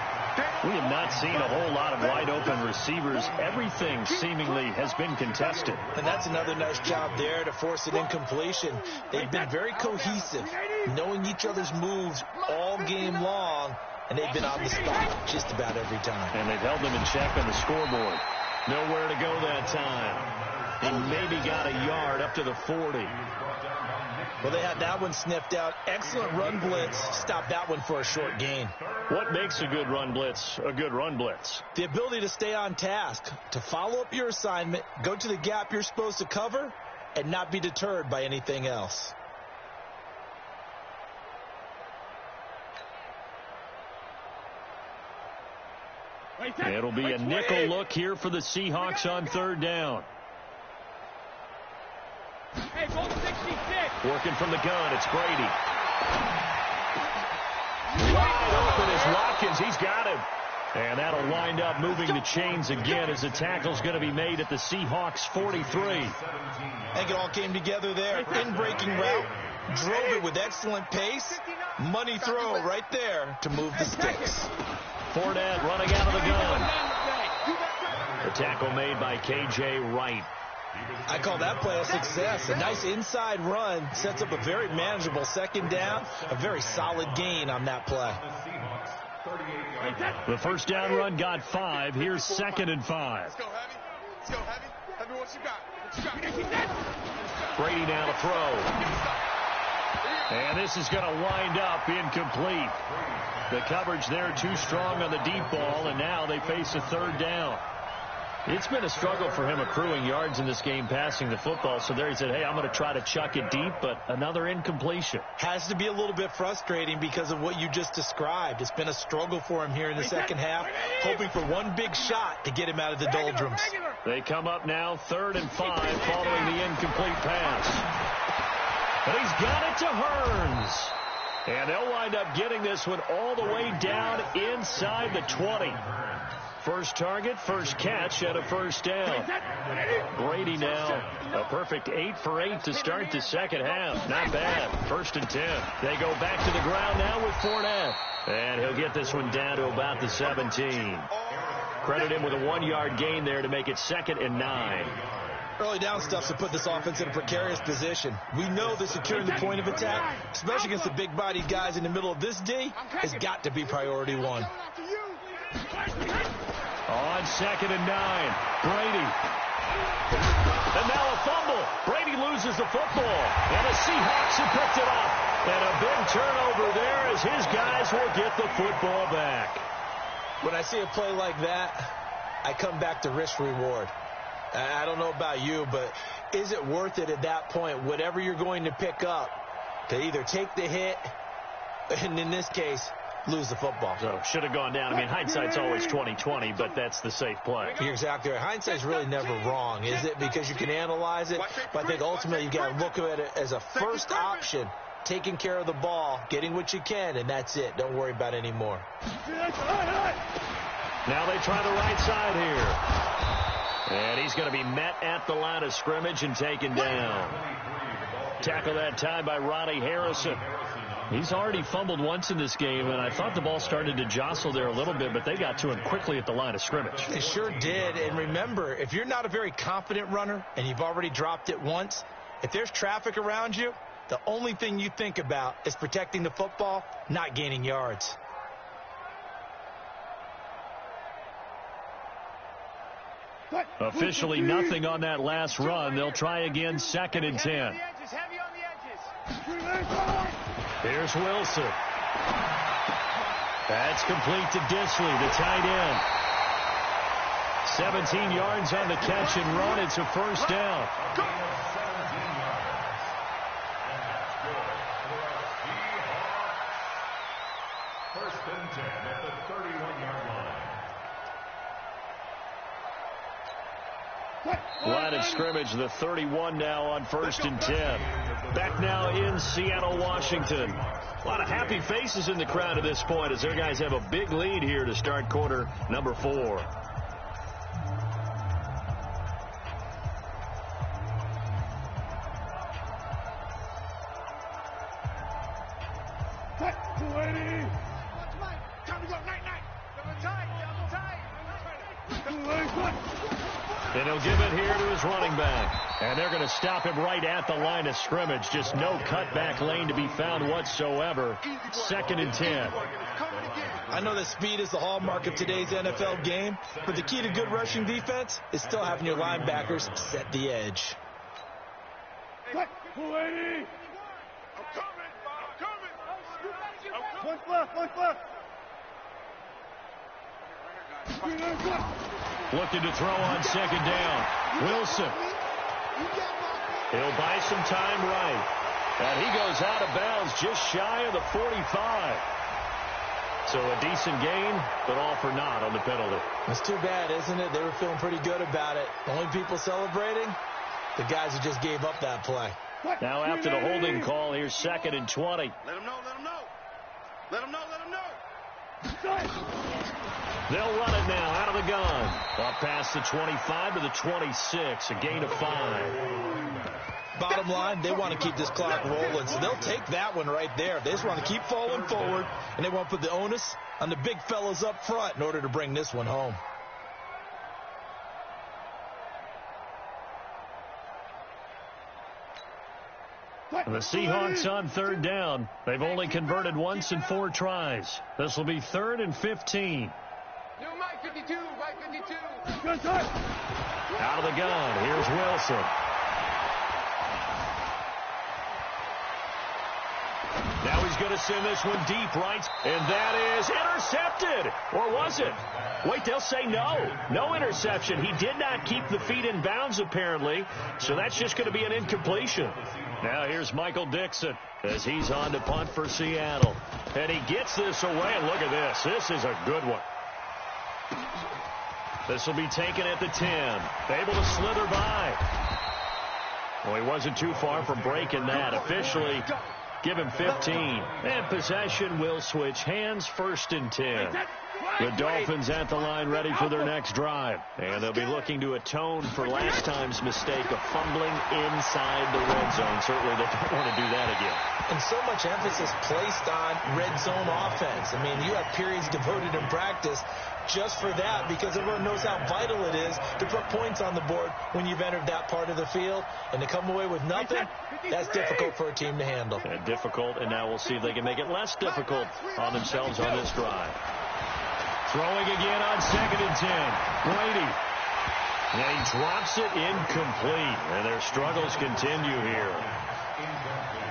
[SPEAKER 3] We have not seen a whole lot of wide-open receivers. Everything seemingly has been contested.
[SPEAKER 5] And that's another nice job there to force an incompletion. They've been very cohesive, knowing each other's moves all game long, and they've been on the spot just about every time.
[SPEAKER 3] And they've held them in check on the scoreboard. Nowhere to go that time. He maybe got a yard up to the 40.
[SPEAKER 5] Well, they had that one sniffed out. Excellent run blitz. Stopped that one for a short gain.
[SPEAKER 3] What makes a good run blitz a good run blitz?
[SPEAKER 5] The ability to stay on task, to follow up your assignment, go to the gap you're supposed to cover, and not be deterred by anything else.
[SPEAKER 3] It'll be a nickel look here for the Seahawks on 3rd down.
[SPEAKER 7] Hey, goal 66.
[SPEAKER 3] Working from the gun, it's Brady. Wide open is Watkins. He's got him. And that'll wind up moving the chains again as the tackle's going to be made at the Seahawks 43.
[SPEAKER 5] I think it all came together there. In-breaking route. Drove it with excellent pace. Money throw right there to move the sticks.
[SPEAKER 3] Fournette running out of the gun. The tackle made by K.J. Wright.
[SPEAKER 5] I call that play a success. A nice inside run sets up a very manageable 2nd down. A very solid gain on that play.
[SPEAKER 3] The 1st down run got 5. Here's 2nd and 5.
[SPEAKER 7] Let's go, Heavy. Let's go, Heavy. Heavy, what you got? What you got?
[SPEAKER 3] Brady now to throw. And this is going to wind up incomplete. The coverage there too strong on the deep ball, and now they face a third down. It's been a struggle for him accruing yards in this game passing the football. So there he said, hey, I'm going to try to chuck it deep, but another incompletion.
[SPEAKER 5] Has to be a little bit frustrating because of what you just described. It's been a struggle for him here in the second half, hoping for one big shot to get him out of the doldrums.
[SPEAKER 3] They come up now 3rd and 5 following the incomplete pass. But he's got it to Hearns. And they'll wind up getting this one all the way down inside the 20. First target, first catch, and a first down. Brady now a perfect 8 for 8 to start the second half. Not bad. 1st and 10. They go back to the ground now with Fournette. And he'll get this one down to about the 17. Credit him with a 1-yard gain there to make it 2nd and 9.
[SPEAKER 5] Early down stuff to put this offense in a precarious position. We know that securing the point of attack, especially against the big-bodied guys in the middle of this D, has got to be priority 1.
[SPEAKER 3] On 2nd and 9, Brady. And now a fumble. Brady loses the football. And the Seahawks have picked it up. And a big turnover there as his guys will get the football back.
[SPEAKER 5] When I see a play like that, I come back to risk-reward. I don't know about you, but is it worth it at that point, whatever you're going to pick up, to either take the hit, and in this case, lose the football?
[SPEAKER 3] So should have gone down. I mean, hindsight's always 20/20, but that's the safe play.
[SPEAKER 5] You're exactly right. Hindsight's really never wrong, is it? Because you can analyze it, but I think ultimately you got to look at it as a first option, taking care of the ball, getting what you can, and that's it. Don't worry about any more.
[SPEAKER 3] Now they try the right side here. And he's going to be met at the line of scrimmage and taken down. Tackle that time by Ronnie Harrison. He's already fumbled once in this game, and I thought the ball started to jostle there a little bit, but they got to him quickly at the line of scrimmage.
[SPEAKER 5] They sure did. And remember, if you're not a very confident runner and you've already dropped it once, if there's traffic around you, the only thing you think about is protecting the football, not gaining yards.
[SPEAKER 3] Officially nothing on that last run. They'll try again 2nd and 10. Here's Wilson. That's complete to Disley, the tight end. 17 yards on the catch and run. It's a first down.
[SPEAKER 6] First and 10 at the 31-yard line.
[SPEAKER 3] Line of scrimmage, the 31 now on 1st and 10. Back now in Seattle, Washington. A lot of happy faces in the crowd at this point as their guys have a big lead here to start quarter number 4. And he'll give it here to his running back. And they're going to stop him right at the line of scrimmage. Just no cutback lane to be found whatsoever. 2nd and 10.
[SPEAKER 5] I know that speed is the hallmark of today's NFL game, but the key to good rushing defense is still having your linebackers set the edge.
[SPEAKER 7] I'm coming.
[SPEAKER 3] Looking to throw on 2nd down. Wilson. He'll buy some time right. And he goes out of bounds just shy of the 45. So a decent gain, but all for naught on the penalty.
[SPEAKER 5] It's too bad, isn't it? They were feeling pretty good about it. The only people celebrating, the guys who just gave up that play.
[SPEAKER 3] Now after the holding call, here's 2nd and 20.
[SPEAKER 7] Let him know.
[SPEAKER 3] They'll run it now out of the gun. Up past the 25 to the 26, a gain of 5.
[SPEAKER 5] Bottom line, they want to keep this clock rolling, so they'll take that one right there. They just want to keep falling forward, and they want to put the onus on the big fellas up front in order to bring this one home.
[SPEAKER 3] The Seahawks on 3rd down. They've only converted once in 4 tries. This will be 3rd and 15.
[SPEAKER 7] Mike 52.
[SPEAKER 3] Out of the gun. Here's Wilson. going to send this one deep right. And that is intercepted. Or was it? Wait, they'll say no. No interception. He did not keep the feet in bounds, apparently. So that's just going to be an incompletion. Now here's Michael Dixon as he's on to punt for Seattle. And he gets this away. And look at this. This is a good one. This will be taken at the 10. Able to slither by. Well, he wasn't too far from breaking that. Officially, give him 15. And possession will switch hands, 1st and 10. The Dolphins at the line ready for their next drive. And they'll be looking to atone for last time's mistake of fumbling inside the red zone. Certainly they don't want to do that again.
[SPEAKER 5] And so much emphasis placed on red zone offense. I mean, you have periods devoted in practice just for that, because everyone knows how vital it is to put points on the board when you've entered that part of the field. And to come away with nothing, that's difficult for a team to handle.
[SPEAKER 3] And difficult, and now we'll see if they can make it less difficult on themselves on this drive. Throwing again on 2nd and 10. Brady. And he drops it incomplete. And their struggles continue here.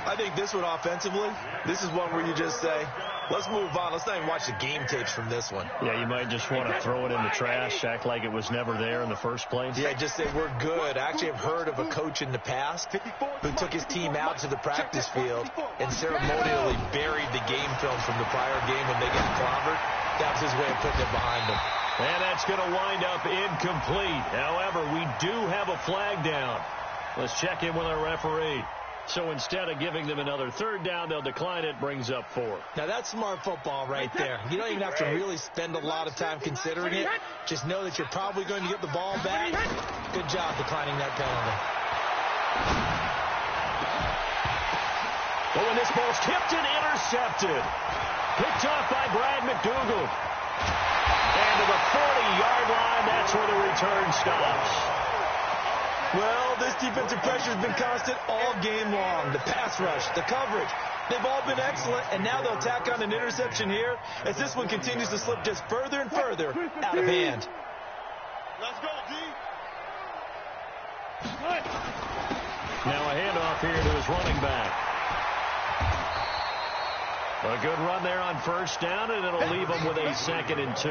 [SPEAKER 5] I think this one offensively, this is one where you just say, let's move on. Let's not even watch the game tapes from this one.
[SPEAKER 3] Yeah, you might just want to throw it in the trash, act like it was never there in the first place.
[SPEAKER 5] Yeah, just say we're good. I actually have heard of a coach in the past who took his team out to the practice field and ceremonially buried the game film from the prior game when they got clobbered. That was his way of putting it behind them.
[SPEAKER 3] And that's going to wind up incomplete. However, we do have a flag down. Let's check in with our referee. So instead of giving them another 3rd down, they'll decline it, brings up 4.
[SPEAKER 5] Now, that's smart football right there. You don't even have to really spend a lot of time considering it. Just know that you're probably going to get the ball back. Good job declining that penalty.
[SPEAKER 3] But when this ball's tipped and intercepted. Picked off by Brad McDougal. And to the 40-yard line, that's where the return stops.
[SPEAKER 5] Well, this defensive pressure has been constant all game long. The pass rush, the coverage, they've all been excellent, and now they'll tack on an interception here as this one continues to slip just further and further out of hand.
[SPEAKER 4] Let's go, D.
[SPEAKER 3] Now a handoff here to his running back. A good run there on 1st down, and it'll leave them with a 2nd and 2.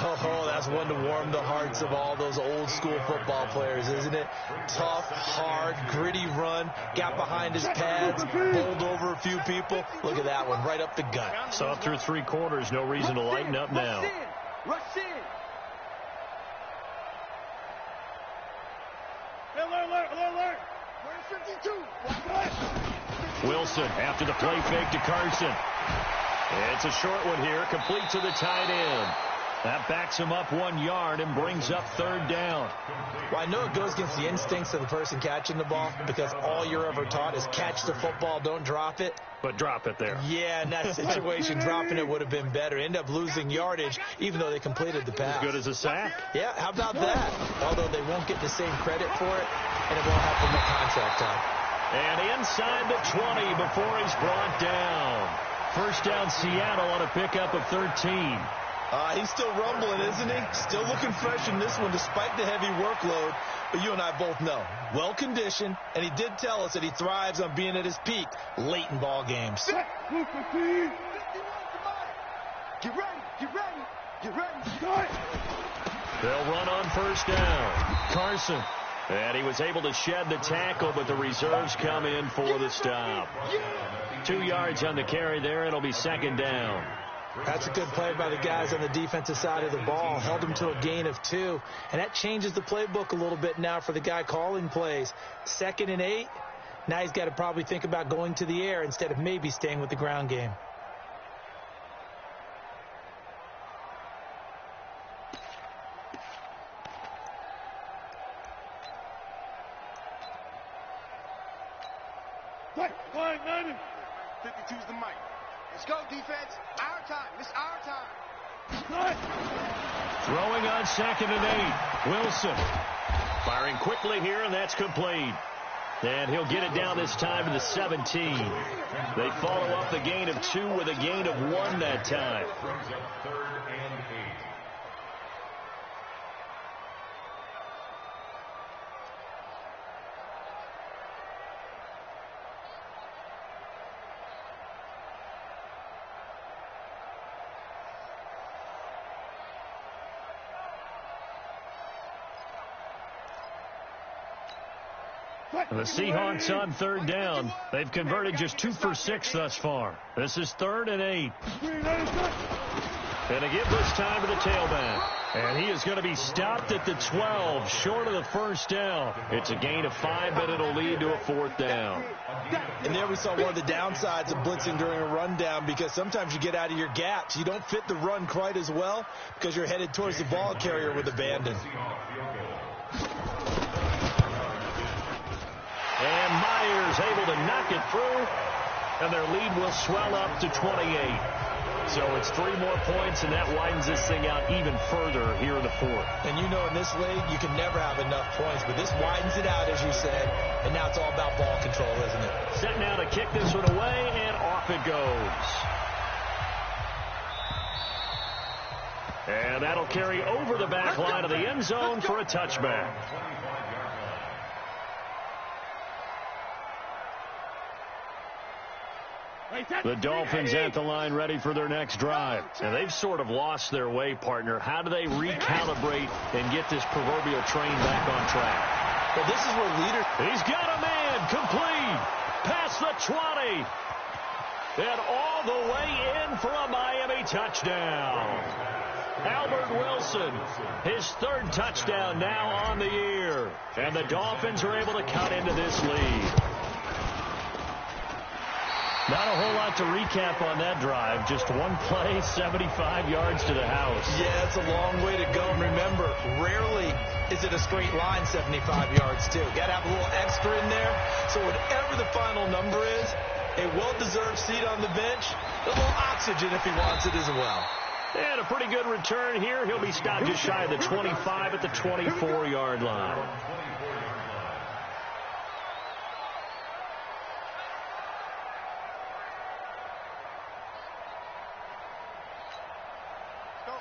[SPEAKER 5] Oh, that's one to warm the hearts of all those old school football players, isn't it? Tough, hard, gritty run, got behind his pads, bowled over a few people. Look at that one, right up the gut.
[SPEAKER 3] So up through 3 quarters, no reason to lighten up now.
[SPEAKER 7] Rush in. Alert. We're 52.
[SPEAKER 3] Wilson after the play fake to Carson. It's a short one here, complete to the tight end. That backs him up 1 yard and brings up 3rd down.
[SPEAKER 5] Well, I know it goes against the instincts of the person catching the ball because all you're ever taught is catch the football, don't drop it.
[SPEAKER 3] But drop it there.
[SPEAKER 5] Yeah, in that situation, dropping it would have been better. End up losing yardage, even though they completed the pass.
[SPEAKER 3] As good as a sack.
[SPEAKER 5] Yeah, how about that? Although they won't get the same credit for it, and it won't happen with contract time.
[SPEAKER 3] And inside the 20 before he's brought down. 1st down, Seattle on a pickup of 13.
[SPEAKER 5] He's still rumbling, isn't he? Still looking fresh in this one despite the heavy workload. But you and I both know, well-conditioned, and he did tell us that he thrives on being at his peak late in ball games.
[SPEAKER 7] Get ready.
[SPEAKER 3] They'll run on 1st down. Carson. And he was able to shed the tackle, but the reserves come in for the stop. 2 yards on the carry there. It'll be 2nd down.
[SPEAKER 5] That's a good play by the guys on the defensive side of the ball. Held him to a gain of 2. And that changes the playbook a little bit now for the guy calling plays. 2nd and 8. Now he's got to probably think about going to the air instead of maybe staying with the ground game.
[SPEAKER 7] Quiet, 90. 52's the mic. Let's go, defense. Our time. It's our time.
[SPEAKER 3] Throwing on 2nd and 8. Wilson. Firing quickly here, and that's complete. And he'll get it down this time to the 17. They follow up the gain of 2 with a gain of 1 that time.
[SPEAKER 6] Brings up 3rd and 8.
[SPEAKER 3] The Seahawks on third down. They've converted just 2 for 6 thus far. This is 3rd and 8. And to give this time to the tailback. And he is going to be stopped at the 12, short of the first down. It's a gain of 5, but it'll lead to a 4th down.
[SPEAKER 5] And there we saw one of the downsides of blitzing during a rundown, because sometimes you get out of your gaps. You don't fit the run quite as well because you're headed towards the ball carrier with abandon.
[SPEAKER 3] And Myers able to knock it through, and their lead will swell up to 28. So it's 3 more points, and that widens this thing out even further here in the 4th.
[SPEAKER 5] And you know, in this league, you can never have enough points, but this widens it out, as you said, and now it's all about ball control, isn't it?
[SPEAKER 3] Set now to kick this one away, and off it goes. And that'll carry over the back line of the end zone for a touchback. The Dolphins at the line ready for their next drive. And they've sort of lost their way, partner. How do they recalibrate and get this proverbial train back on track?
[SPEAKER 5] Well, this is where leaders...
[SPEAKER 3] He's got a man complete past the 20. And all the way in for a Miami touchdown. Albert Wilson, his 3rd touchdown now on the year. And the Dolphins are able to cut into this lead. Not a whole lot to recap on that drive. Just one play, 75 yards to the house.
[SPEAKER 5] Yeah, it's a long way to go. And remember, rarely is it a straight line 75 yards, too. Got to have a little extra in there. So whatever the final number is, a well-deserved seat on the bench, a little oxygen if he wants it as well.
[SPEAKER 3] And a pretty good return here. He'll be stopped just shy of the 25 at the 24-yard line.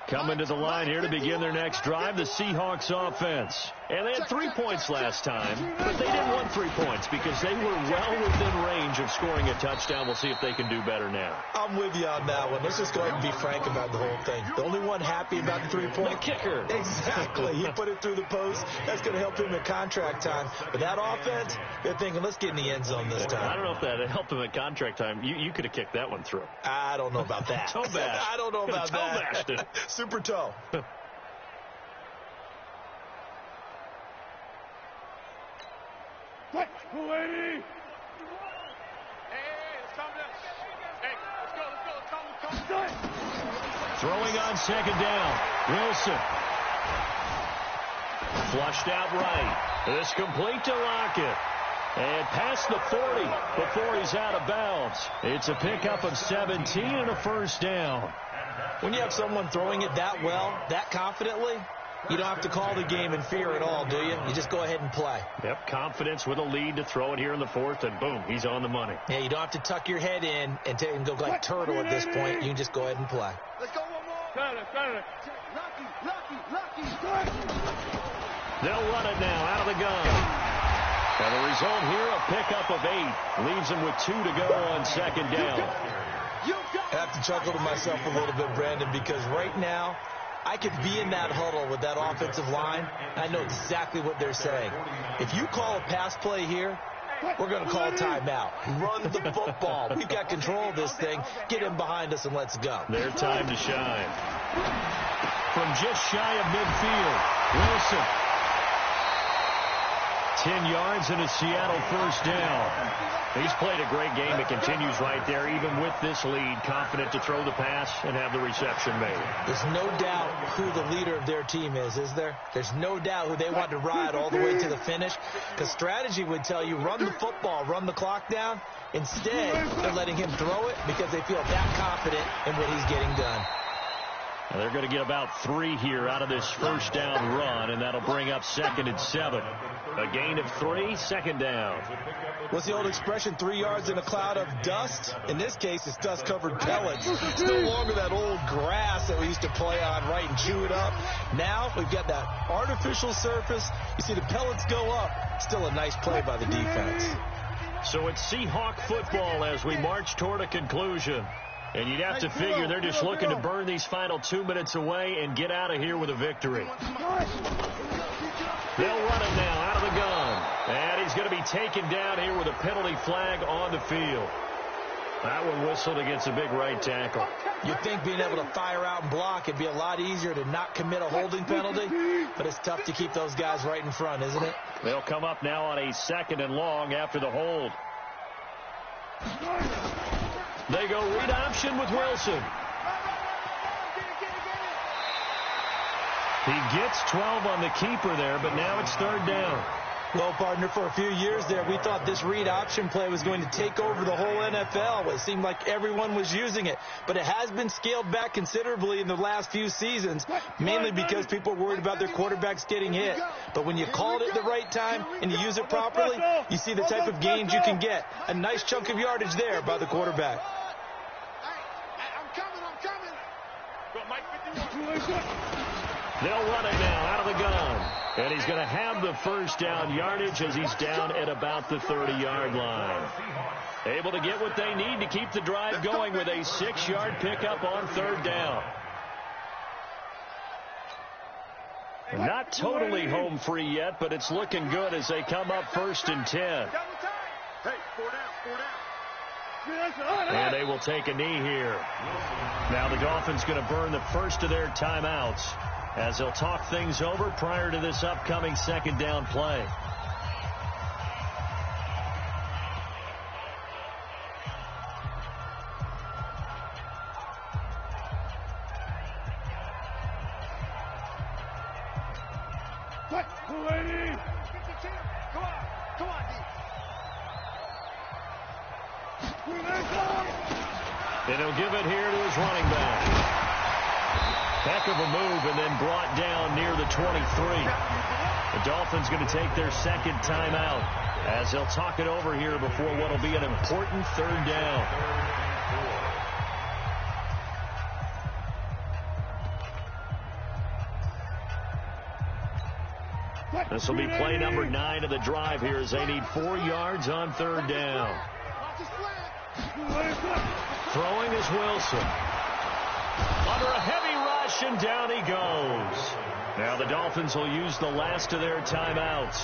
[SPEAKER 3] Coming to the line here to begin their next drive, the Seahawks offense. And they had 3 points last time, but they didn't want 3 points because they were well within range of scoring a touchdown. We'll see if they can do better now.
[SPEAKER 5] I'm with you on that one. Let's just go ahead and be frank about the whole thing. The only one happy about the 3-point...
[SPEAKER 3] The kicker.
[SPEAKER 5] Exactly. He put it through the post. That's going to help him at contract time. But that offense, they're thinking, let's get in the end zone this time.
[SPEAKER 3] I don't know if that helped him at contract time. You could have kicked that one through.
[SPEAKER 5] I don't know about that.
[SPEAKER 3] Toe bash.
[SPEAKER 5] I don't know about that.
[SPEAKER 3] Toe bashed it.
[SPEAKER 5] Super toe.
[SPEAKER 7] Hey, let's calm down. Hey, let's go.
[SPEAKER 3] Throwing on 2nd down. Wilson. Flushed out right. This complete to Lockett. And past the 40 before he's out of bounds. It's a pickup of 17 and a 1st down.
[SPEAKER 5] When you have someone throwing it that well, that confidently, you don't have to call the game in fear at all, do you? You just go ahead and play.
[SPEAKER 3] Yep, confidence with a lead to throw it here in the 4th, and boom, he's on the money.
[SPEAKER 5] Yeah, you don't have to tuck your head in and go like turtle at this point. You can just go ahead and play.
[SPEAKER 7] Let's go one more. Lucky.
[SPEAKER 3] They'll run it now out of the gun. And the result here, a pickup of 8. Leaves them with 2 to go on 2nd down.
[SPEAKER 5] I have to chuckle to myself a little bit, Brandon, because right now, I could be in that huddle with that offensive line. I know exactly what they're saying. If you call a pass play here, we're going to call timeout. Run the football. We've got control of this thing. Get him behind us and let's go.
[SPEAKER 3] Their time to shine. From just shy of midfield, Wilson. 10 yards and a Seattle 1st down. He's played a great game. It continues right there, even with this lead, confident to throw the pass and have the reception made.
[SPEAKER 5] There's no doubt who the leader of their team is there? There's no doubt who they want to ride all the way to the finish, because strategy would tell you run the football, run the clock down. Instead, they're letting him throw it because they feel that confident in what he's getting done.
[SPEAKER 3] Now they're going to get about 3 here out of this 1st down run, and that'll bring up 2nd and 7. A gain of 3, 2nd down.
[SPEAKER 5] What's the old expression, 3 yards in a cloud of dust? In this case, it's dust-covered pellets. It's no longer that old grass that we used to play on, right, and chew it up. Now we've got that artificial surface. You see the pellets go up. Still a nice play by the defense.
[SPEAKER 3] So it's Seahawk football as we march toward a conclusion. And you'd have to figure they're just looking to burn these final 2 minutes away and get out of here with a victory. They'll run it now out of the gun. And he's going to be taken down here with a penalty flag on the field. That one whistled against a big right tackle.
[SPEAKER 5] You'd think being able to fire out and block it'd be a lot easier to not commit a holding penalty, but it's tough to keep those guys right in front, isn't it?
[SPEAKER 3] They'll come up now on a 2nd and long after the hold. They go read option with Wilson. He gets 12 on the keeper there, but now it's 3rd down.
[SPEAKER 5] Well, partner, for a few years there, we thought this read option play was going to take over the whole NFL. It seemed like everyone was using it, but it has been scaled back considerably in the last few seasons, mainly because people are worried about their quarterbacks getting hit. But when you call it at the right time and you use it properly, you see the type of gains you can get. A nice chunk of yardage there by the quarterback.
[SPEAKER 3] They'll run it now out of the gun. And he's going to have the first down yardage as he's down at about the 30-yard line. Able to get what they need to keep the drive going with a 6-yard pickup on 3rd down. Not totally home free yet, but it's looking good as they come up 1st and 10.
[SPEAKER 7] Hey, 4 down.
[SPEAKER 3] And they will take a knee here. Now the Dolphins going to burn the first of their timeouts as they'll talk things over prior to this upcoming 2nd down play. And he'll give it here to his running back. Heck of a move and then brought down near the 23. The Dolphins going to take their 2nd timeout as they'll talk it over here before what will be an important 3rd down. This will be play number 9 of the drive here as they need 4 yards on 3rd down. Throwing is Wilson. Under a heavy rush, and down he goes. Now the Dolphins will use the last of their timeouts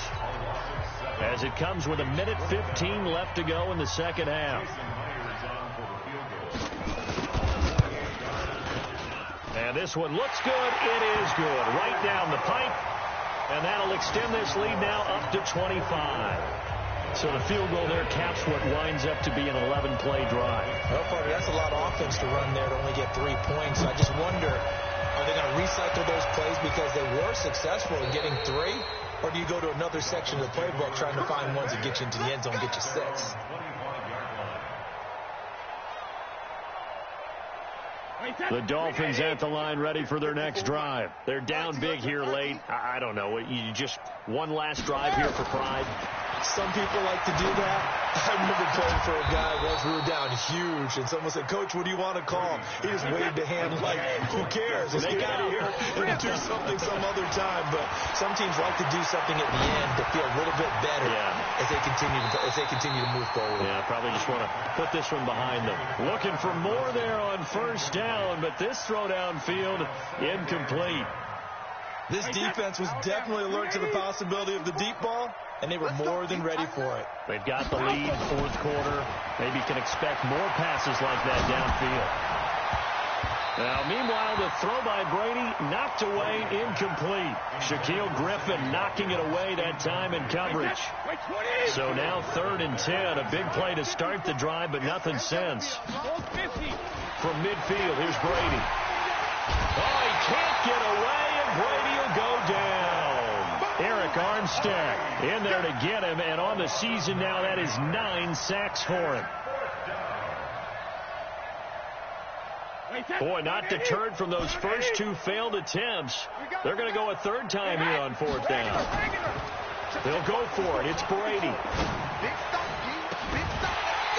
[SPEAKER 3] as it comes with 1:15 left to go in the 2nd half. And this one looks good. It is good. Right down the pipe. And that'll extend this lead now up to 25. So the field goal there caps what winds up to be an 11-play drive.
[SPEAKER 5] Well, partner, that's a lot of offense to run there to only get 3 points. I just wonder, are they going to recycle those plays because they were successful in getting 3? Or do you go to another section of the playbook trying to find ones that get you into the end zone, get you 6?
[SPEAKER 3] The Dolphins at the line ready for their next drive. They're down big here late. I don't know. You just one last drive here for pride.
[SPEAKER 5] Some people like to do that. I remember playing for a guy once. We were down huge, and someone said, "Coach, what do you want to call?" He just waved a hand like, "Who cares? Let's get out of here and do something some other time." But some teams like to do something at the end to feel a little bit better as they continue to move forward.
[SPEAKER 3] Yeah, probably just want to put this one behind them. Looking for more there on 1st down, but this throw downfield incomplete.
[SPEAKER 5] This defense was definitely alert to the possibility of the deep ball, and they were more than ready for it.
[SPEAKER 3] They've got the lead, 4th quarter. Maybe can expect more passes like that downfield. Now, meanwhile, the throw by Brady knocked away, incomplete. Shaquille Griffin knocking it away that time in coverage. So now 3rd and 10, a big play to start the drive, but nothing since. From midfield, here's Brady. Oh, he can't get away, and Brady will go down. Eric Armstead in there to get him, and on the season now, that is 9 sacks for him. Boy, not deterred from those first 2 failed attempts. They're going to go a 3rd time here on 4th down. They'll go for it. It's Brady.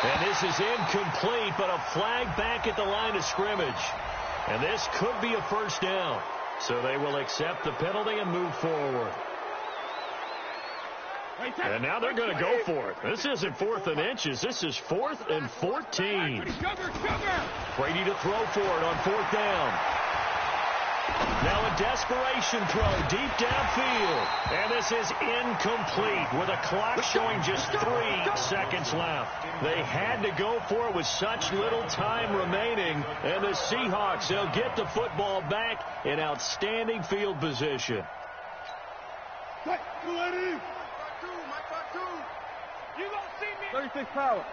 [SPEAKER 3] And this is incomplete, but a flag back at the line of scrimmage. And this could be a 1st down. So they will accept the penalty and move forward. And now they're going to go for it. This isn't 4th and inches. This is 4th and 14. Brady to throw for it on 4th down. Now a desperation throw deep downfield. And this is incomplete with a clock showing just 3 seconds left. They had to go for it with such little time remaining. And the Seahawks, they'll get the football back in outstanding field position.
[SPEAKER 7] You gonna see me. 36 power.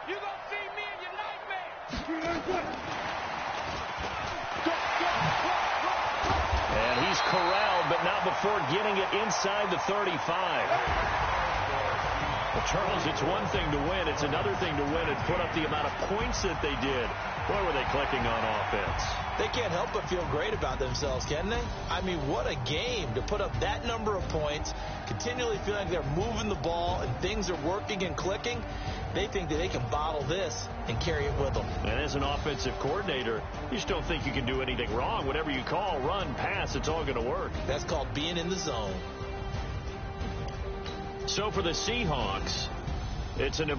[SPEAKER 7] You gonna see me in your nightmare.
[SPEAKER 3] And he's corralled, but not before getting it inside the 35. Well, Charles, it's one thing to win. It's another thing to win and put up the amount of points that they did. Boy, were they clicking on offense.
[SPEAKER 5] They can't help but feel great about themselves, can they? I mean, what a game to put up that number of points, continually feeling like they're moving the ball and things are working and clicking. They think that they can bottle this and carry it with them.
[SPEAKER 3] And as an offensive coordinator, you just don't think you can do anything wrong. Whatever you call, run, pass, it's all going to work.
[SPEAKER 5] That's called being in the zone.
[SPEAKER 3] So for the Seahawks, it's an